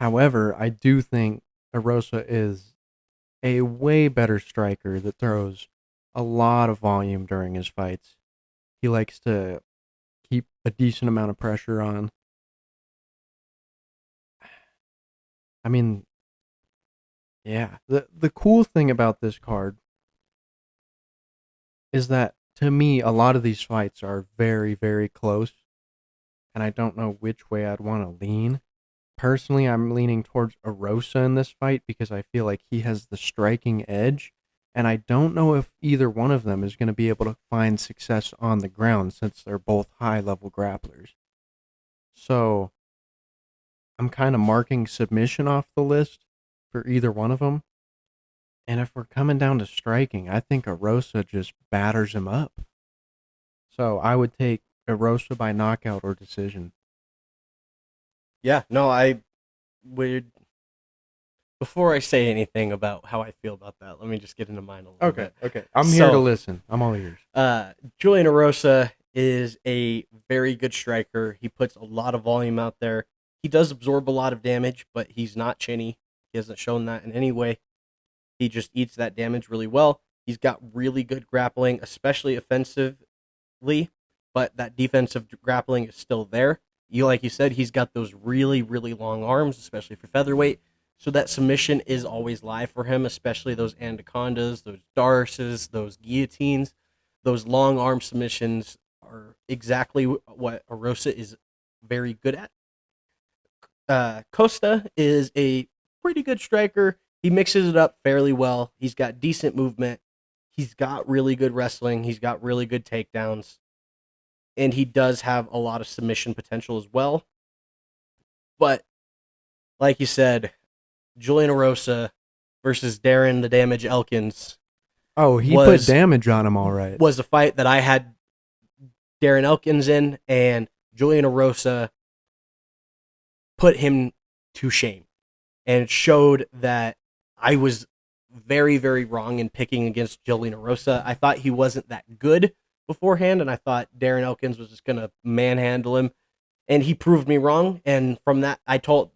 However, I do think Erosa is a way better striker that throws a lot of volume during his fights. He likes to keep a decent amount of pressure on. I mean, yeah, the cool thing about this card is that, to me, a lot of these fights are very, very close, and I don't know which way I'd want to lean. Personally, I'm leaning towards Erosa in this fight because I feel like he has the striking edge, and I don't know if either one of them is going to be able to find success on the ground since they're both high-level grapplers. So I'm kind of marking submission off the list for either one of them. And if we're coming down to striking, I think Erosa just batters him up. So I would take Erosa by knockout or decision. Yeah, no, I would. Before I say anything about how I feel about that, let me just get into mine a little bit. Okay. I'm here to listen. I'm all ears. Julian Erosa is a very good striker. He puts a lot of volume out there. He does absorb a lot of damage, but he's not chinny. He hasn't shown that in any way. He just eats that damage really well. He's got really good grappling, especially offensively, but that defensive grappling is still there. Like you said, he's got those really, really long arms, especially for featherweight. So that submission is always live for him, especially those anacondas, those darces, those guillotines. Those long arm submissions are exactly what Erosa is very good at. Costa is a pretty good striker. He mixes it up fairly well. He's got decent movement. He's got really good wrestling. He's got really good takedowns. And he does have a lot of submission potential as well. But, like you said, Julian Erosa versus Darren the Damage Elkins. Oh, he put damage on him all right. Was a fight that I had Darren Elkins in, and Julian Erosa put him to shame. And it showed that I was very, very wrong in picking against Julian Erosa. I thought he wasn't that good beforehand, and I thought Darren Elkins was just going to manhandle him, and he proved me wrong. And from that, I told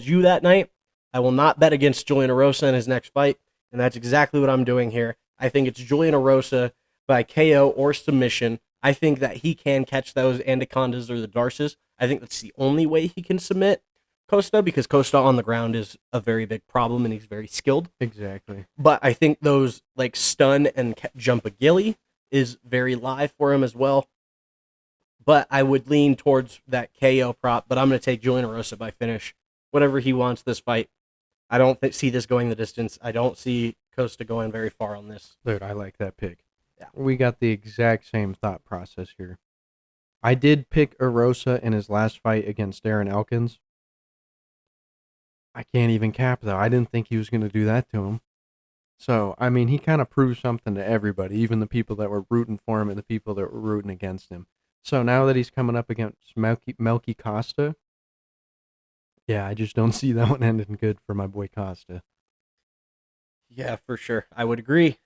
you that night, I will not bet against Julian Erosa in his next fight, and that's exactly what I'm doing here. I think it's Julian Erosa by KO or submission. I think that he can catch those anacondas or the darces. I think that's the only way he can submit Costa, because Costa on the ground is a very big problem, and he's very skilled. Exactly. But I think those like stun and jump a ghillie is very live for him as well. But I would lean towards that KO prop, but I'm going to take Julian Erosa by finish. Whatever he wants this fight. I don't see this going the distance. I don't see Costa going very far on this. Dude, I like that pick. Yeah. We got the exact same thought process here. I did pick Erosa in his last fight against Darren Elkins. I can't even cap, though. I didn't think he was going to do that to him. So, I mean, he kind of proved something to everybody, even the people that were rooting for him and the people that were rooting against him. So now that he's coming up against Melky Costa, yeah, I just don't see that one ending good for my boy Costa. Yeah, for sure. I would agree.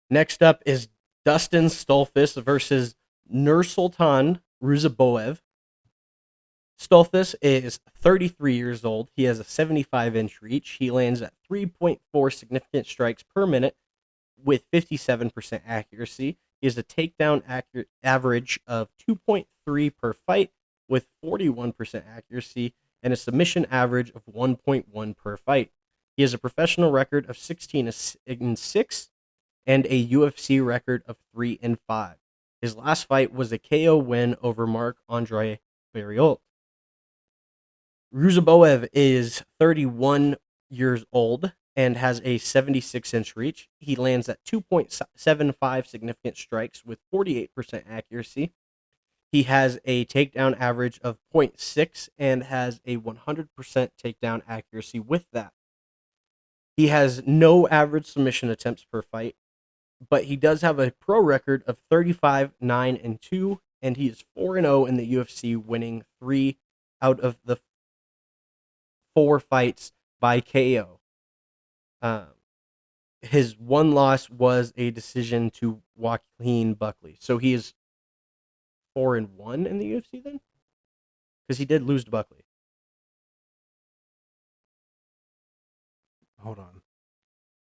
Next up is Dustin Stolfus versus Nursultan Ruzaboev. Stolfus is 33 years old. He has a 75-inch reach. He lands at 3.4 significant strikes per minute with 57% accuracy. He has a takedown average of 2.3 per fight with 41% accuracy and a submission average of 1.1 per fight. He has a professional record of 16-6 and a UFC record of 3-5. His last fight was a KO win over Marc-Andre Barriault. Ruziboev is 31 years old and has a 76-inch reach. He lands at 2.75 significant strikes with 48% accuracy. He has a takedown average of 0.6 and has a 100% takedown accuracy with that. He has no average submission attempts per fight, but he does have a pro record of 35-9-2, and he is 4-0 in the UFC, winning 3 out of the 4 fights by KO. His one loss was a decision to Joaquin Buckley. So he is 4-1 in the UFC then? Because he did lose to Buckley. Hold on.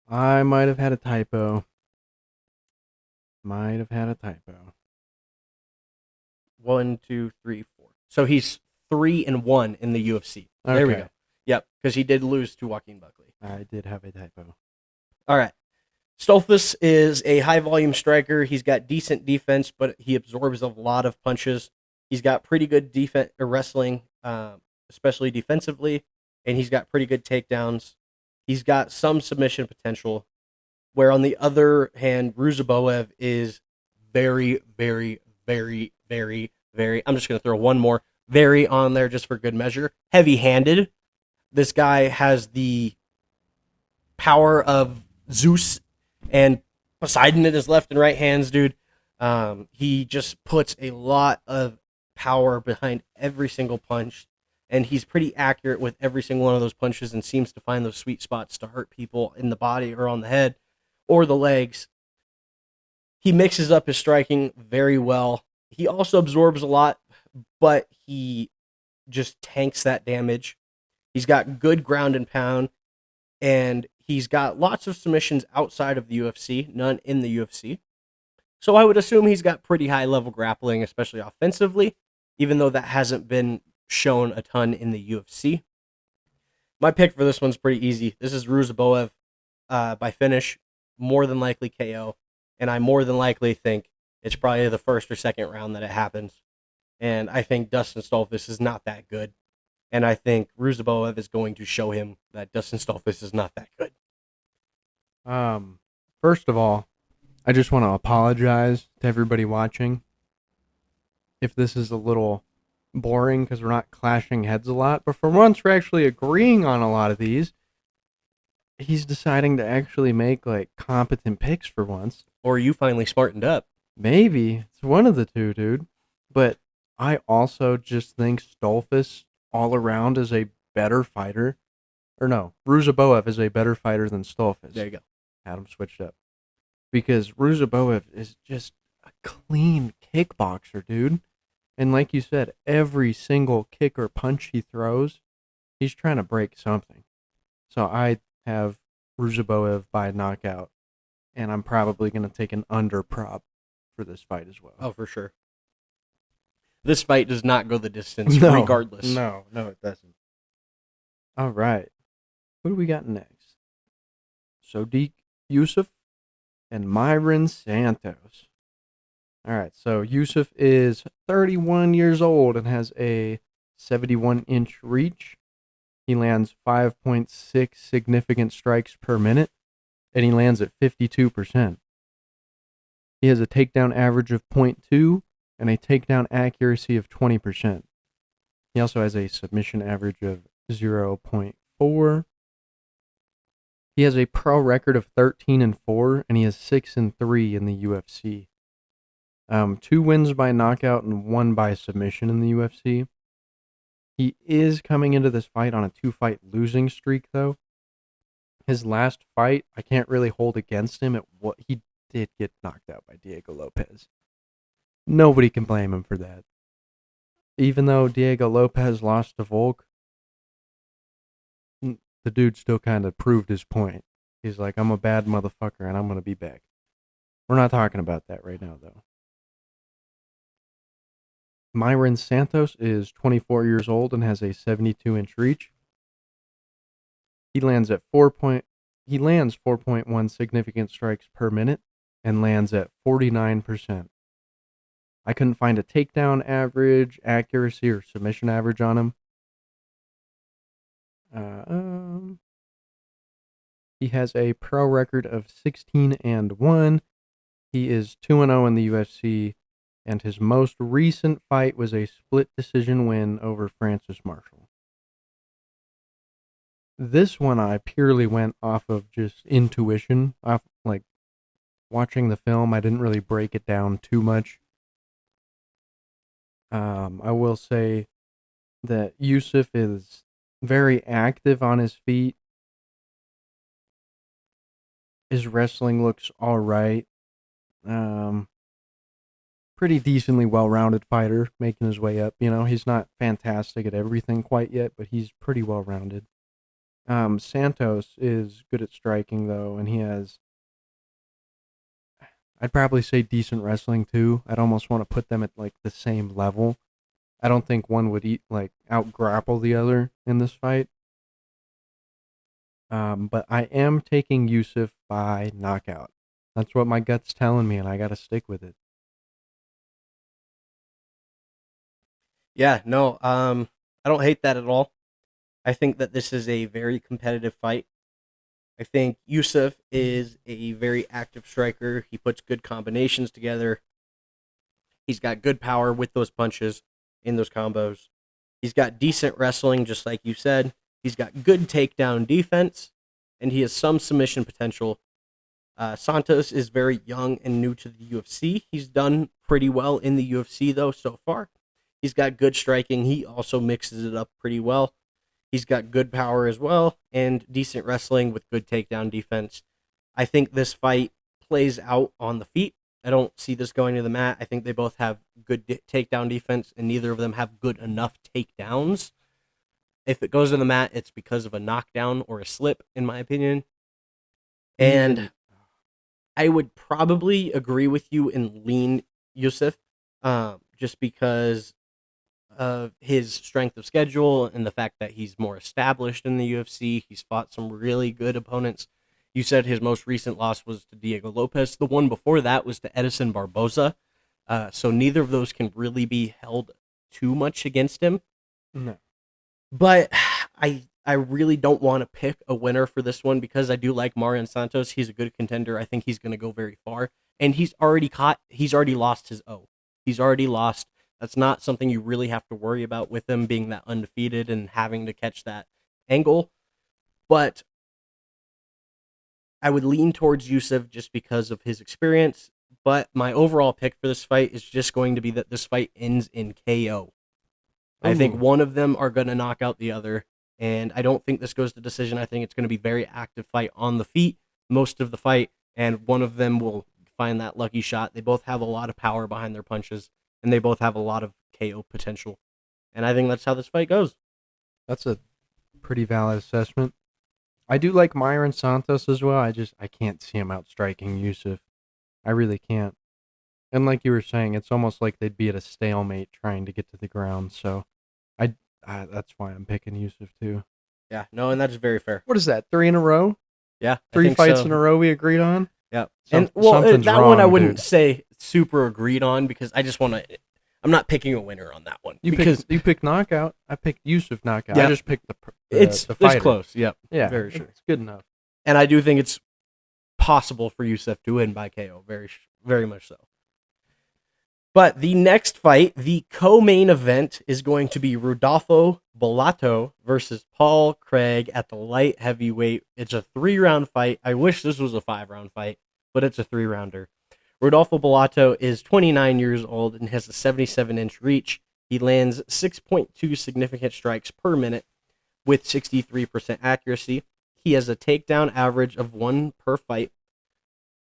I might have had a typo. Might have had a typo. 1, 2, 3, 4. So he's 3-1 in the UFC. There we Okay. go. Yep, because he did lose to Joaquin Buckley. I did have a typo. All right. Stolfus is a high volume striker. He's got decent defense, but he absorbs a lot of punches. He's got pretty good defense wrestling, especially defensively, and he's got pretty good takedowns. He's got some submission potential, where on the other hand, Ruziboev is very, very, very, very, very, I'm just going to throw one more, very on there just for good measure, heavy-handed. This guy has the power of Zeus and Poseidon in his left and right hands, dude. He just puts a lot of power behind every single punch, and he's pretty accurate with every single one of those punches and seems to find those sweet spots to hurt people in the body or on the head or the legs. He mixes up his striking very well. He also absorbs a lot, but he just tanks that damage. He's got good ground and pound, and he's got lots of submissions outside of the UFC, none in the UFC. So I would assume he's got pretty high level grappling, especially offensively, even though that hasn't been shown a ton in the UFC. My pick for this one's pretty easy. This is Ruziboev by finish, more than likely KO, and I more than likely think it's probably the first or second round that it happens. And I think Dustin Stolfus is not that good. And I think Ruziboev is going to show him that Dustin Stolfus is not that good. First of all, I just want to apologize to everybody watching if this is a little boring because we're not clashing heads a lot. But for once, we're actually agreeing on a lot of these. He's deciding to actually make like competent picks for once. Or you finally smartened up. Maybe it's one of the two, dude. But I also just think Stolfus all around is a better fighter. Or no, Ruziboev is a better fighter than Stolfus. There you go. Had him switched up. Because Ruziboev is just a clean kickboxer, dude. And like you said, every single kick or punch he throws, he's trying to break something. So I have Ruziboev by knockout. And I'm probably going to take an under prop for this fight as well. Oh, for sure. This fight does not go the distance, regardless. No, it doesn't. All right. Who do we got next? Sodiq Yusuff and Myron Santos. All right, so Yusuff is 31 years old and has a 71-inch reach. He lands 5.6 significant strikes per minute, and he lands at 52%. He has a takedown average of 0.2 and a takedown accuracy of 20%. He also has a submission average of 0.4. He has a pro record of 13-4, and he has 6-3 in the UFC. 2 wins by knockout and 1 by submission in the UFC. He is coming into this fight on a 2-fight losing streak, though. His last fight, I can't really hold against him. He did get knocked out by Diego Lopez. Nobody can blame him for that. Even though Diego Lopez lost to Volk, the dude still kind of proved his point. He's like, I'm a bad motherfucker and I'm going to be back. We're not talking about that right now, though. Myron Santos is 24 years old and has a 72-inch reach. He lands 4.1 significant strikes per minute and lands at 49%. I couldn't find a takedown average, accuracy, or submission average on him. He has a pro record of 16-1. He is 2-0 in the UFC, and his most recent fight was a split decision win over Francis Marshall. This one I purely went off of just intuition, off like watching the film. I didn't really break it down too much. I will say that Yusuf is very active on his feet. His wrestling looks all right. Pretty decently well-rounded fighter, making his way up. You know, he's not fantastic at everything quite yet, but he's pretty well-rounded. Santos is good at striking, though, and he has, I'd probably say, decent wrestling, too. I'd almost want to put them at, like, the same level. I don't think one would out-grapple the other in this fight. But I am taking Yusuf by knockout. That's what my gut's telling me, and I gotta stick with it. Yeah, no, I don't hate that at all. I think that this is a very competitive fight. I think Yusuf is a very active striker. He puts good combinations together. He's got good power with those punches in those combos. He's got decent wrestling, just like you said. He's got good takedown defense, and he has some submission potential. Santos is very young and new to the UFC. He's done pretty well in the UFC, though, so far. He's got good striking. He also mixes it up pretty well. He's got good power as well and decent wrestling with good takedown defense. I think this fight plays out on the feet. I don't see this going to the mat. I think they both have good takedown defense, and neither of them have good enough takedowns. If it goes to the mat, it's because of a knockdown or a slip, in my opinion. And I would probably agree with you and lean Yusuf, just because of his strength of schedule and the fact that he's more established in the UFC. He's fought some really good opponents. You said his most recent loss was to Diego Lopez. The one before that was to Edison Barboza. So neither of those can really be held too much against him. No. But I really don't want to pick a winner for this one because I do like Marion Santos. He's a good contender. I think he's going to go very far. And he's already lost his O. He's already lost. That's not something you really have to worry about with him being that undefeated and having to catch that angle. But I would lean towards Yusuf just because of his experience. But my overall pick for this fight is just going to be that this fight ends in KO. I think one of them are going to knock out the other. And I don't think this goes to decision. I think it's going to be a very active fight on the feet most of the fight. And one of them will find that lucky shot. They both have a lot of power behind their punches. And they both have a lot of KO potential. And I think that's how this fight goes. That's a pretty valid assessment. I do like Myron Santos as well. I can't see him outstriking Yusuf. I really can't. And like you were saying, it's almost like they'd be at a stalemate trying to get to the ground. So that's why I'm picking Yusuf too. Yeah, no, and that's very fair. What is that? 3 in a row? Yeah. 3 fights in a row we agreed on? Yeah. Something's that wrong, one I wouldn't dude. say super agreed on because I just want to. I'm not picking a winner on that one. You picked knockout. I picked Yusuf knockout. Yeah. I just picked the It's fighter. close. Yep. Yeah, very sure. It's good enough. And I do think it's possible for Yusuf to win by KO. Very much so. But the next fight, the co-main event, is going to be Rodolfo Bellato versus Paul Craig at the light heavyweight. It's a 3-round fight. I wish this was a 5-round fight, but it's a 3-rounder. Rodolfo Bellato is 29 years old and has a 77-inch reach. He lands 6.2 significant strikes per minute with 63% accuracy. He has a takedown average of 1 per fight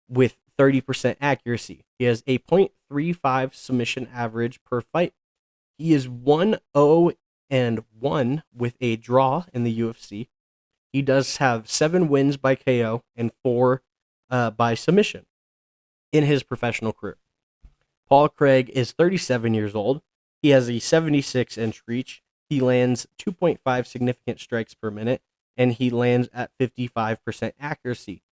with 30% accuracy. He has a .35 submission average per fight. He is 1-0-1 with a draw in the UFC. He does have 7 wins by KO and 4 by submission. in his professional career. Paul Craig is 37 years old. He has a 76-inch reach. He lands 2.5 significant strikes per minute, and he lands at 55% accuracy.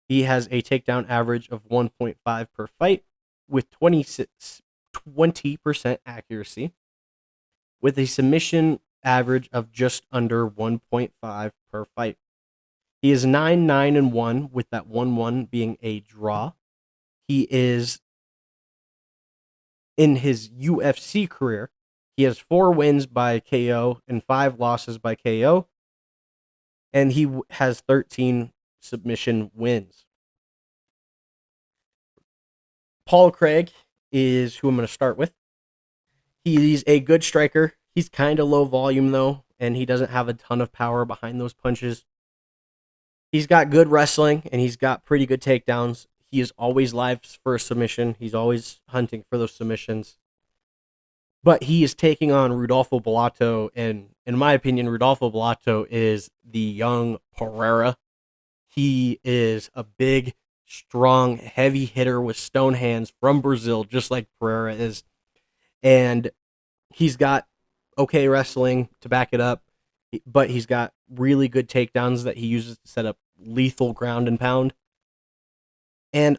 He has a takedown average of 1.5 per fight with 20% accuracy, with a submission average of just under 1.5 per fight. He is 9-9-1, with that 1-1 being a draw. He is, in his UFC career, he has 4 wins by KO and 5 losses by KO, and he has 13 submission wins. Paul Craig is who I'm going to start with. He's a good striker. He's kind of low volume, though, and he doesn't have a ton of power behind those punches. He's got good wrestling, and he's got pretty good takedowns. He is always live for a submission. He's always hunting for those submissions. But he is taking on Rodolfo Bellato, and in my opinion, Rodolfo Bellato is the young Pereira. He is a big, strong, heavy hitter with stone hands from Brazil, just like Pereira is. And he's got okay wrestling to back it up, but he's got really good takedowns that he uses to set up lethal ground and pound. And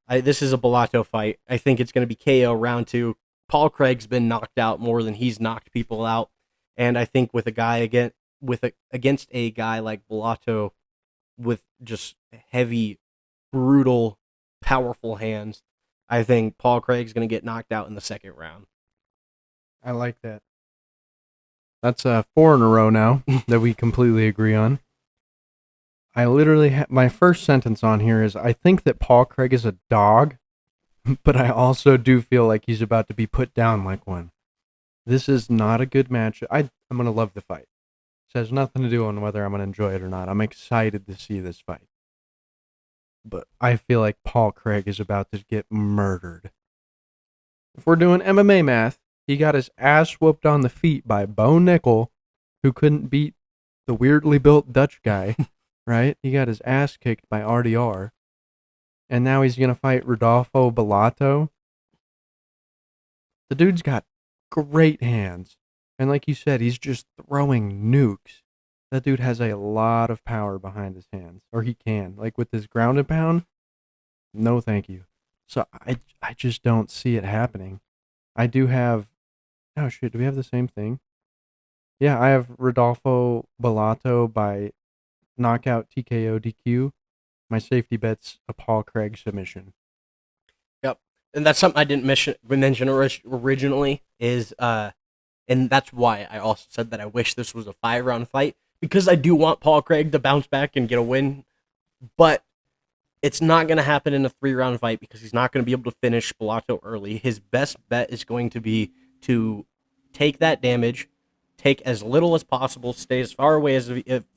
this is a Bellato fight. I think it's going to be KO round 2. Paul Craig's been knocked out more than he's knocked people out, and I think with against a guy like Bellato with just heavy, brutal, powerful hands, I think Paul Craig's going to get knocked out in the second round. I like that. That's 4 in a row now that we completely agree on. I literally my first sentence on here is, I think that Paul Craig is a dog, but I also do feel like he's about to be put down like one. This is not a good match. I'm going to love the fight. This has nothing to do on whether I'm going to enjoy it or not. I'm excited to see this fight. But I feel like Paul Craig is about to get murdered. If we're doing MMA math, he got his ass whooped on the feet by Bo Nickel, who couldn't beat the weirdly built Dutch guy, right? He got his ass kicked by RDR. And now he's going to fight Rodolfo Bellato. The dude's got great hands. And like you said, he's just throwing nukes. That dude has a lot of power behind his hands. Or he can. Like with his ground and pound, no thank you. So I just don't see it happening. I do have... Oh shit, do we have the same thing? Yeah, I have Rodolfo Bellato by knockout TKO DQ. My safety bet's a Paul Craig submission. Yep, and that's something I didn't mention originally. And that's why I also said that I wish this was a 5-round fight, because I do want Paul Craig to bounce back and get a win, but it's not going to happen in a 3-round fight because he's not going to be able to finish Bellato early. His best bet is going to be to take that damage, take as little as possible, stay as far away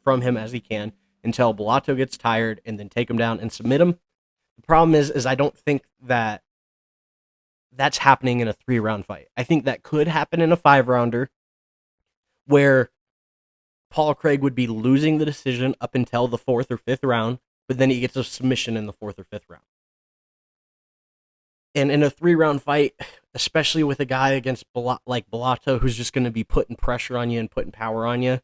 from him as he can, until Bellato gets tired, and then take him down and submit him. The problem is I don't think that that's happening in a 3-round fight. I think that could happen in a 5-rounder, where Paul Craig would be losing the decision up until the 4th or 5th round, but then he gets a submission in the 4th or 5th round. And in a 3-round fight, especially with a guy against like Bellato, who's just going to be putting pressure on you and putting power on you,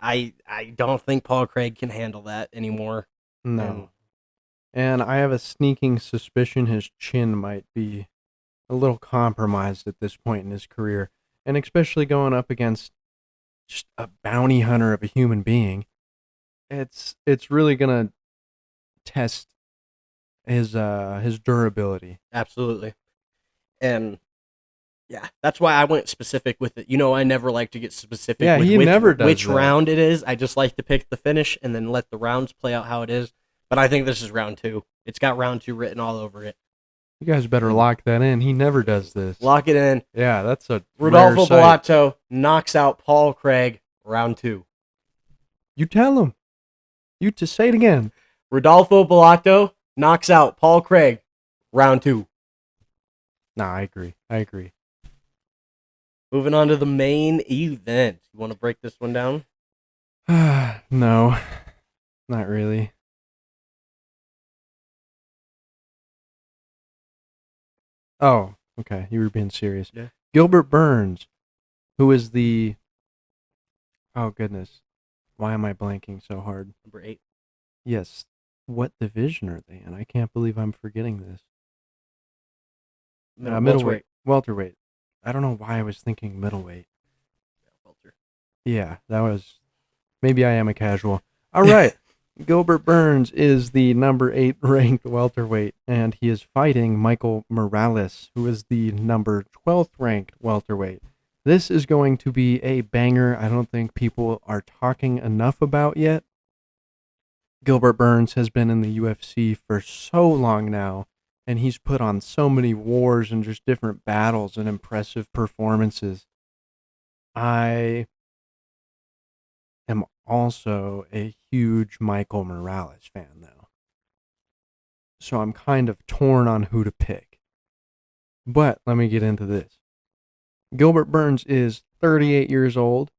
I don't think Paul Craig can handle that anymore. No. And I have a sneaking suspicion his chin might be a little compromised at this point in his career. And especially going up against just a bounty hunter of a human being, it's really going to test his durability. Absolutely. And yeah, that's why I went specific with it. You know, I never like to get specific with he never does which that. round it is. I just like to pick the finish and then let the rounds play out how it is. But I think this is round 2. It's got round 2 written all over it. You guys better lock that in. He never does this. Lock it in. Yeah, that's a Rodolfo rare sight. Bellato knocks out Paul Craig, round 2. You tell him. You to say it again. Rodolfo Bellato knocks out Paul Craig, round 2. Nah, I agree. Moving on to the main event. You want to break this one down? No, not really. Oh, okay. You were being serious. Yeah. Gilbert Burns, who is the... Oh, goodness. Why am I blanking so hard? Number 8. Yes. What division are they in? I can't believe I'm forgetting this. Middleweight. Welterweight. I don't know why I was thinking middleweight. Yeah, welter. Yeah, that was... Maybe I am a casual. All right. Gilbert Burns is the number 8 ranked welterweight, and he is fighting Michael Morales, who is the number 12th ranked welterweight. This is going to be a banger I don't think people are talking enough about yet. Gilbert Burns has been in the UFC for so long now, and he's put on so many wars and just different battles and impressive performances. I am also a huge Michael Morales fan, though. So I'm kind of torn on who to pick. But let me get into this. Gilbert Burns is 38 years old.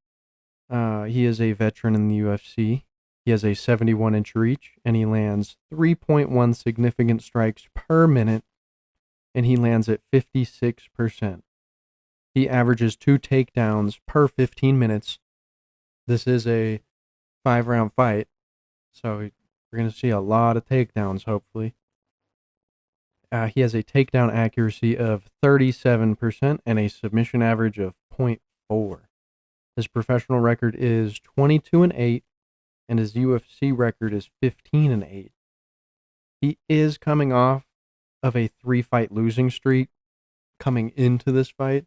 He is a veteran in the UFC. He has a 71-inch reach, and he lands 3.1 significant strikes per minute, and he lands at 56%. He averages 2 takedowns per 15 minutes. This is a 5-round fight, so we're going to see a lot of takedowns, hopefully. He has a takedown accuracy of 37% and a submission average of 0.4. His professional record is 22-8, and his UFC record is 15-8. He is coming off of a 3-fight losing streak coming into this fight.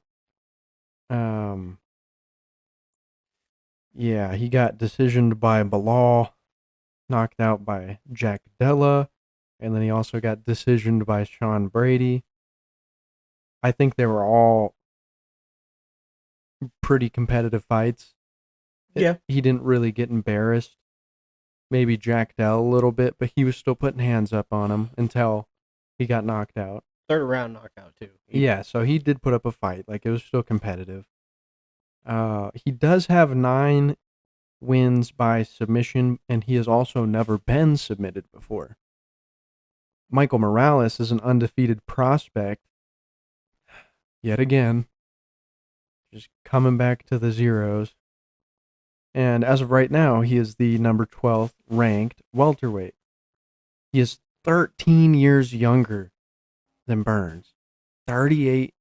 Yeah, he got decisioned by Bilal, knocked out by Jack Della, and then he also got decisioned by Sean Brady. I think they were all pretty competitive fights. Yeah. He didn't really get embarrassed. Maybe Jack Dell a little bit, but he was still putting hands up on him until he got knocked out. 3rd round knockout, too. Yeah, so he did put up a fight. Like, it was still competitive. He does have 9 wins by submission, and he has also never been submitted before. Michael Morales is an undefeated prospect. Yet again, just coming back to the zeros. And as of right now, he is the number 12th ranked welterweight. He is 13 years younger than Burns. 38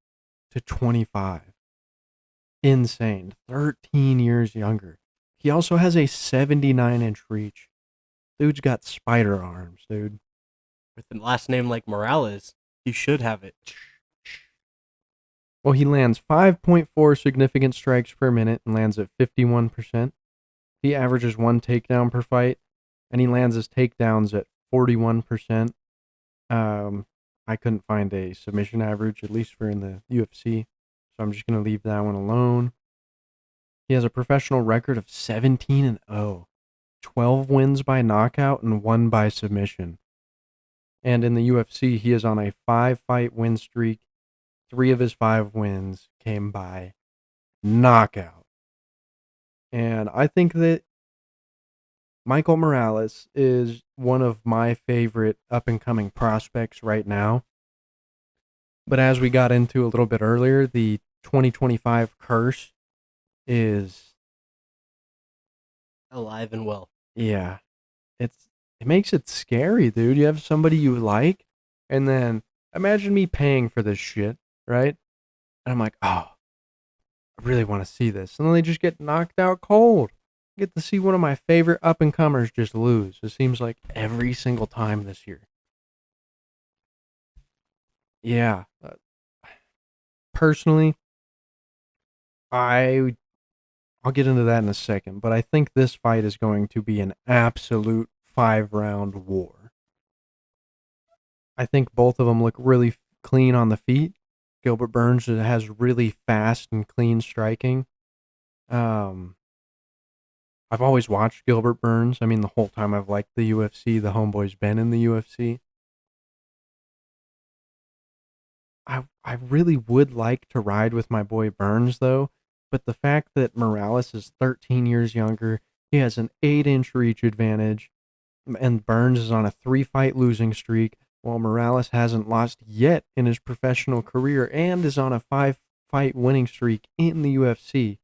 to 25. Insane. 13 years younger. He also has a 79-inch reach. Dude's got spider arms, dude. With the last name like Morales, you should have it. Well, he lands 5.4 significant strikes per minute and lands at 51%. He averages 1 takedown per fight, and he lands his takedowns at 41%. I couldn't find a submission average, at least for in the UFC, so I'm just going to leave that one alone. He has a professional record of 17-0, 12 wins by knockout and 1 by submission. And in the UFC, he is on a 5-fight win streak. 3 of his 5 wins came by knockout. And I think that Michael Morales is one of my favorite up-and-coming prospects right now. But as we got into a little bit earlier, the 2025 curse is alive and well. Yeah. It makes it scary, dude. You have somebody you like, and then imagine me paying for this shit, right? And I'm like, oh, I really want to see this. And then they just get knocked out cold. I get to see one of my favorite up-and-comers just lose. It seems like every single time this year. Yeah. Personally, I'll get into that in a second, but I think this fight is going to be an absolute 5-round war. I think both of them look really clean on the feet. Gilbert Burns has really fast and clean striking. I've always watched Gilbert Burns. I mean, the whole time I've liked the UFC, the homeboy's been in the UFC. I really would like to ride with my boy Burns, though. But the fact that Morales is 13 years younger, he has an 8-inch reach advantage, and Burns is on a 3-fight losing streak. Well, Morales hasn't lost yet in his professional career and is on a 5-fight winning streak in the UFC.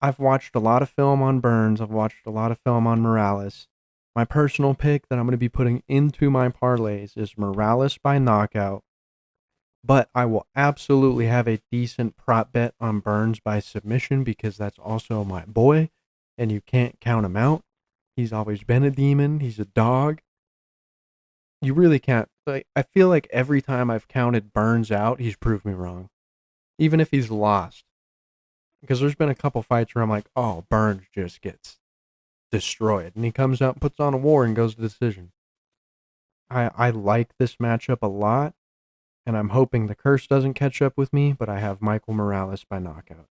I've watched a lot of film on Burns. I've watched a lot of film on Morales. My personal pick that I'm going to be putting into my parlays is Morales by knockout. But I will absolutely have a decent prop bet on Burns by submission because that's also my boy, and you can't count him out. He's always been a demon. He's a dog. You really can't. I feel like every time I've counted Burns out, he's proved me wrong. Even if he's lost. Because there's been a couple fights where I'm like, oh, Burns just gets destroyed. And he comes out, puts on a war, and goes to decision. I like this matchup a lot, and I'm hoping the curse doesn't catch up with me, but I have Michael Morales by knockout.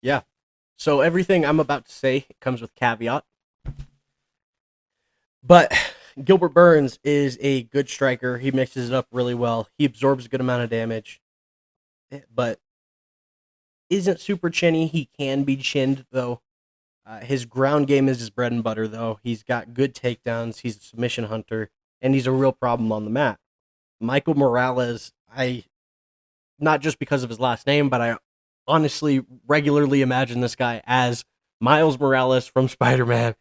Yeah. So everything I'm about to say comes with caveat. But Gilbert Burns is a good striker. He mixes it up really well. He absorbs a good amount of damage, but isn't super chinny. He can be chinned, though. His ground game is his bread and butter, though. He's got good takedowns. He's a submission hunter, and he's a real problem on the mat. Michael Morales, not just because of his last name, but I honestly regularly imagine this guy as Miles Morales from Spider-Man,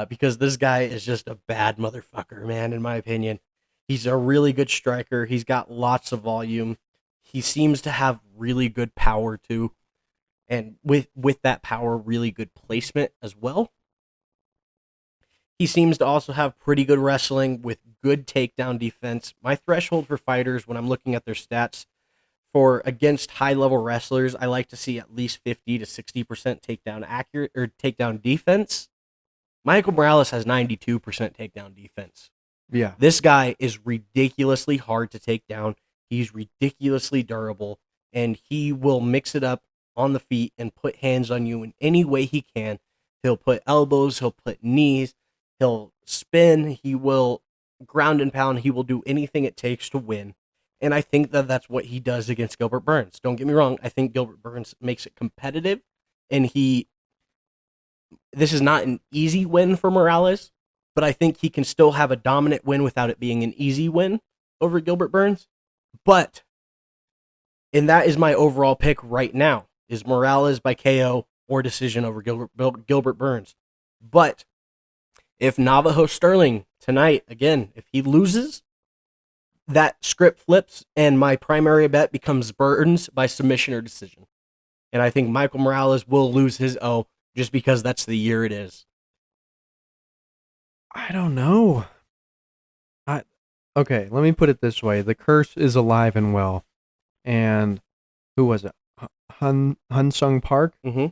because this guy is just a bad motherfucker, man, in my opinion. He's a really good striker. He's got lots of volume. He seems to have really good power, too. And with that power, really good placement as well. He seems to also have pretty good wrestling with good takedown defense. My threshold for fighters, when I'm looking at their stats, for against high-level wrestlers, I like to see at least 50 to 60% takedown accurate or takedown defense. Michael Morales has 92% takedown defense. Yeah. This guy is ridiculously hard to take down. He's ridiculously durable, and he will mix it up on the feet and put hands on you in any way he can. He'll put elbows, he'll put knees, he'll spin, he will ground and pound, he will do anything it takes to win. And I think that that's what he does against Gilbert Burns. Don't get me wrong, I think Gilbert Burns makes it competitive, and this is not an easy win for Morales, but I think he can still have a dominant win without it being an easy win over Gilbert Burns. And that is my overall pick right now, is Morales by KO or decision over Gilbert Burns. But if Navajo Sterling tonight, again, if he loses, that script flips and my primary bet becomes Burns by submission or decision. And I think Michael Morales will lose his O just because that's the year it is. I don't know. Okay, let me put it this way. The curse is alive and well. And who was it? Hyun-Sung Park? Mm-hmm.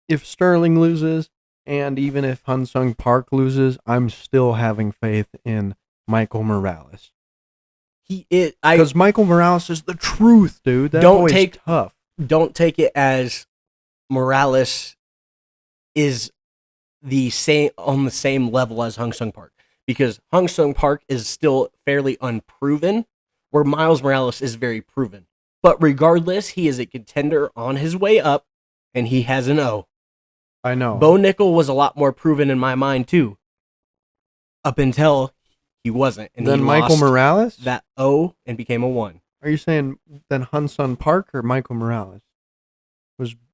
If Sterling loses, and even if Hyun-Sung Park loses, I'm still having faith in Michael Morales. Because Michail Morales is the truth, dude. That boy's tough. Don't take it as Morales is on the same level as Hyun-Sung Park, because Hyun-Sung Park is still fairly unproven, where Miles Morales is very proven. But regardless, he is a contender on his way up, and he has an O. I know. Bo Nickel was a lot more proven in my mind too, up until he wasn't, and then he Michael lost Morales that O and became a 1. Are you saying then Hyun-Sung Park or Michael Morales?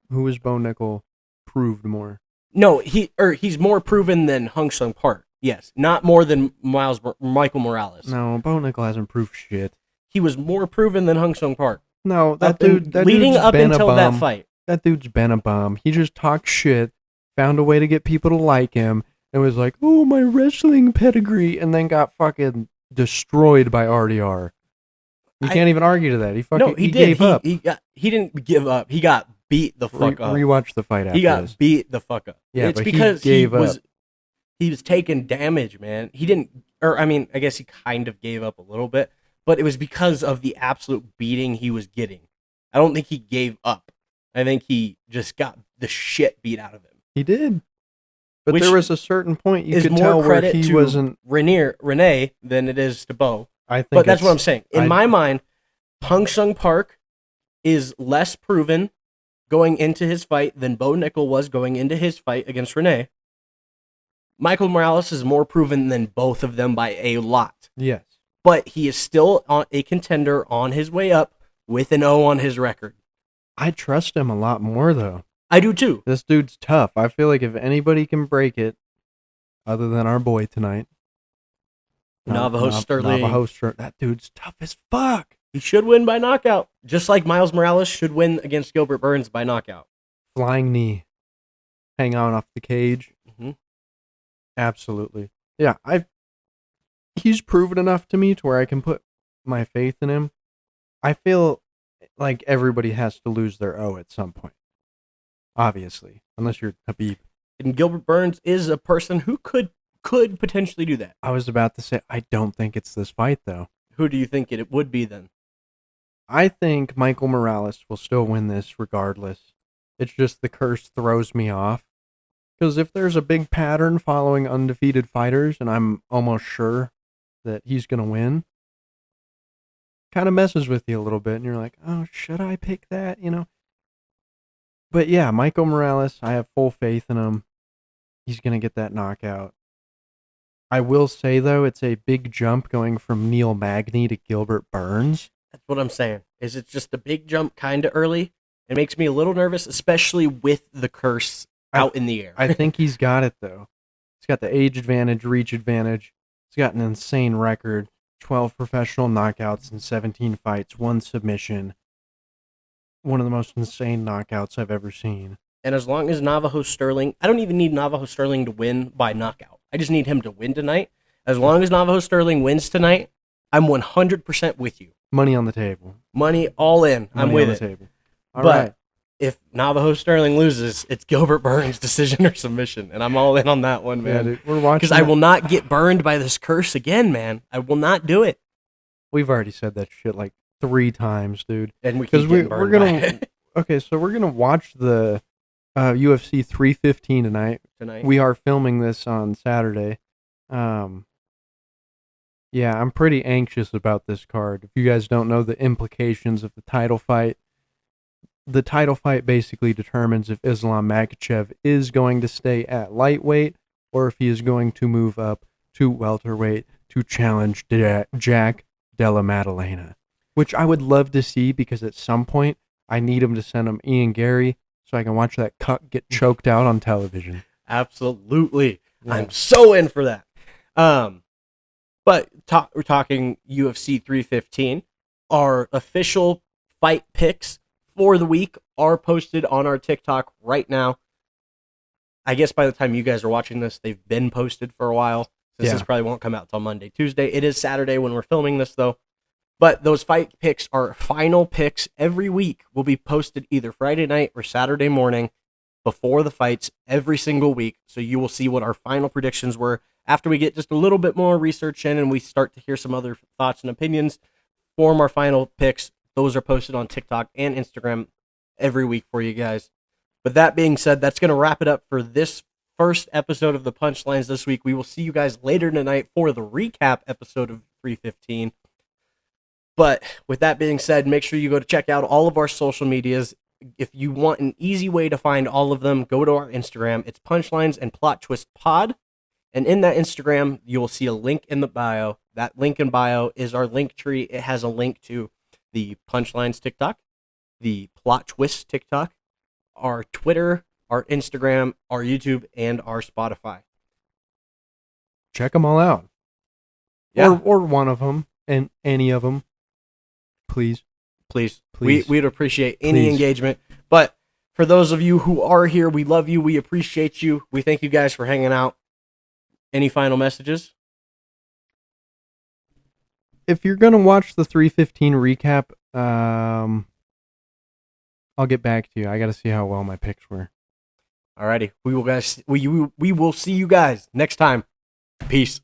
Who was Bo Nickel proved more? No, he's more proven than Hyun-Sung Park. Yes, not more than Michael Morales. No, Bo Nickel hasn't proved shit. He was more proven than Hyun-Sung Park. No, leading up until that fight. That dude's been a bum. He just talked shit, found a way to get people to like him, and was like, "Oh, my wrestling pedigree," and then got fucking destroyed by RDR. You can't even argue to that. He gave up. He didn't give up. He got beat the fuck up. Rewatch the fight after He got this. beat the fuck up. Yeah, it's but because he was taking damage, man. He didn't, or I mean, I guess he kind of gave up a little bit, but it was because of the absolute beating he was getting. I don't think he gave up. I think he just got the shit beat out of him. He did. But there was a certain point you could tell where he wasn't Renee than it is to Bo. I think, but that's what I'm saying. In my mind, Hyun-Sung Park is less proven going into his fight than Bo Nickel was going into his fight against Renee. Michael Morales is more proven than both of them by a lot. Yes. But he is still a contender on his way up with an O on his record. I trust him a lot more, though. I do too. This dude's tough. I feel like if anybody can break it, other than our boy tonight, Navajo Sterling. That dude's tough as fuck. He should win by knockout, just like Miles Morales should win against Gilbert Burns by knockout. Flying knee. Hang on off the cage. Mm-hmm. Absolutely. Yeah, he's proven enough to me to where I can put my faith in him. I feel like everybody has to lose their O at some point. Obviously, unless you're Habib. And Gilbert Burns is a person who could potentially do that. I was about to say, I don't think it's this fight, though. Who do you think it would be then? I think Michael Morales will still win this regardless. It's just the curse throws me off. Because if there's a big pattern following undefeated fighters, and I'm almost sure that he's going to win, kind of messes with you a little bit, and you're like, oh, should I pick that? You know? But yeah, Michael Morales, I have full faith in him. He's going to get that knockout. I will say, though, it's a big jump going from Neil Magny to Gilbert Burns. That's what I'm saying. Is it's just a big jump kind of early. It makes me a little nervous, especially with the curse out in the air. I think he's got it, though. He's got the age advantage, reach advantage. He's got an insane record. 12 professional knockouts in 17 fights, 1 submission. One of the most insane knockouts I've ever seen. And as long as Navajo Sterling, I don't even need Navajo Sterling to win by knockout. I just need him to win tonight. As long as Navajo Sterling wins tonight, I'm 100% with you. Money on the table. Money all in. I'm with it. Table. All right. If Navajo Sterling loses, it's Gilbert Burns' decision or submission, and I'm all in on that one, man. Yeah, dude, we're watching. Because I will not get burned by this curse again, man. I will not do it. We've already said that shit like 3 times, dude. And we keep getting burned by it. Okay, so we're gonna watch the UFC 315 tonight. We are filming this on Saturday. Yeah, I'm pretty anxious about this card. If you guys don't know the implications of the title fight basically determines if Islam Makhachev is going to stay at lightweight or if he is going to move up to welterweight to challenge Jack Della Maddalena, which I would love to see because at some point I need him to send him Ian Gary so I can watch that cuck get choked out on television. Absolutely. Yeah. I'm so in for that. But we're talking UFC 315. Our official fight picks for the week are posted on our TikTok right now. I guess by the time you guys are watching this, they've been posted for a while. Since this probably won't come out till Monday, Tuesday. It is Saturday when we're filming this, though. But those fight picks are final picks every week. Will be posted either Friday night or Saturday morning before the fights every single week. So you will see what our final predictions were after we get just a little bit more research in and we start to hear some other thoughts and opinions, form our final picks. Those are posted on TikTok and Instagram every week for you guys. But that being said, that's going to wrap it up for this first episode of the Punchlines this week. We will see you guys later tonight for the recap episode of 315. But with that being said, make sure you go to check out all of our social medias. If you want an easy way to find all of them, go to our Instagram. It's Punchlines and Plot Twist Pod. And in that Instagram, you will see a link in the bio. That link in bio is our link tree. It has a link to the Punchlines TikTok, the Plot Twist TikTok, our Twitter, our Instagram, our YouTube, and our Spotify. Check them all out. Yeah. Or one of them, and any of them. Please. We'd appreciate any engagement. But for those of you who are here, we love you. We appreciate you. We thank you guys for hanging out. Any final messages? If you're going to watch the 315 recap, I'll get back to you. I got to see how well my picks were. Alrighty. We will see you guys next time. Peace.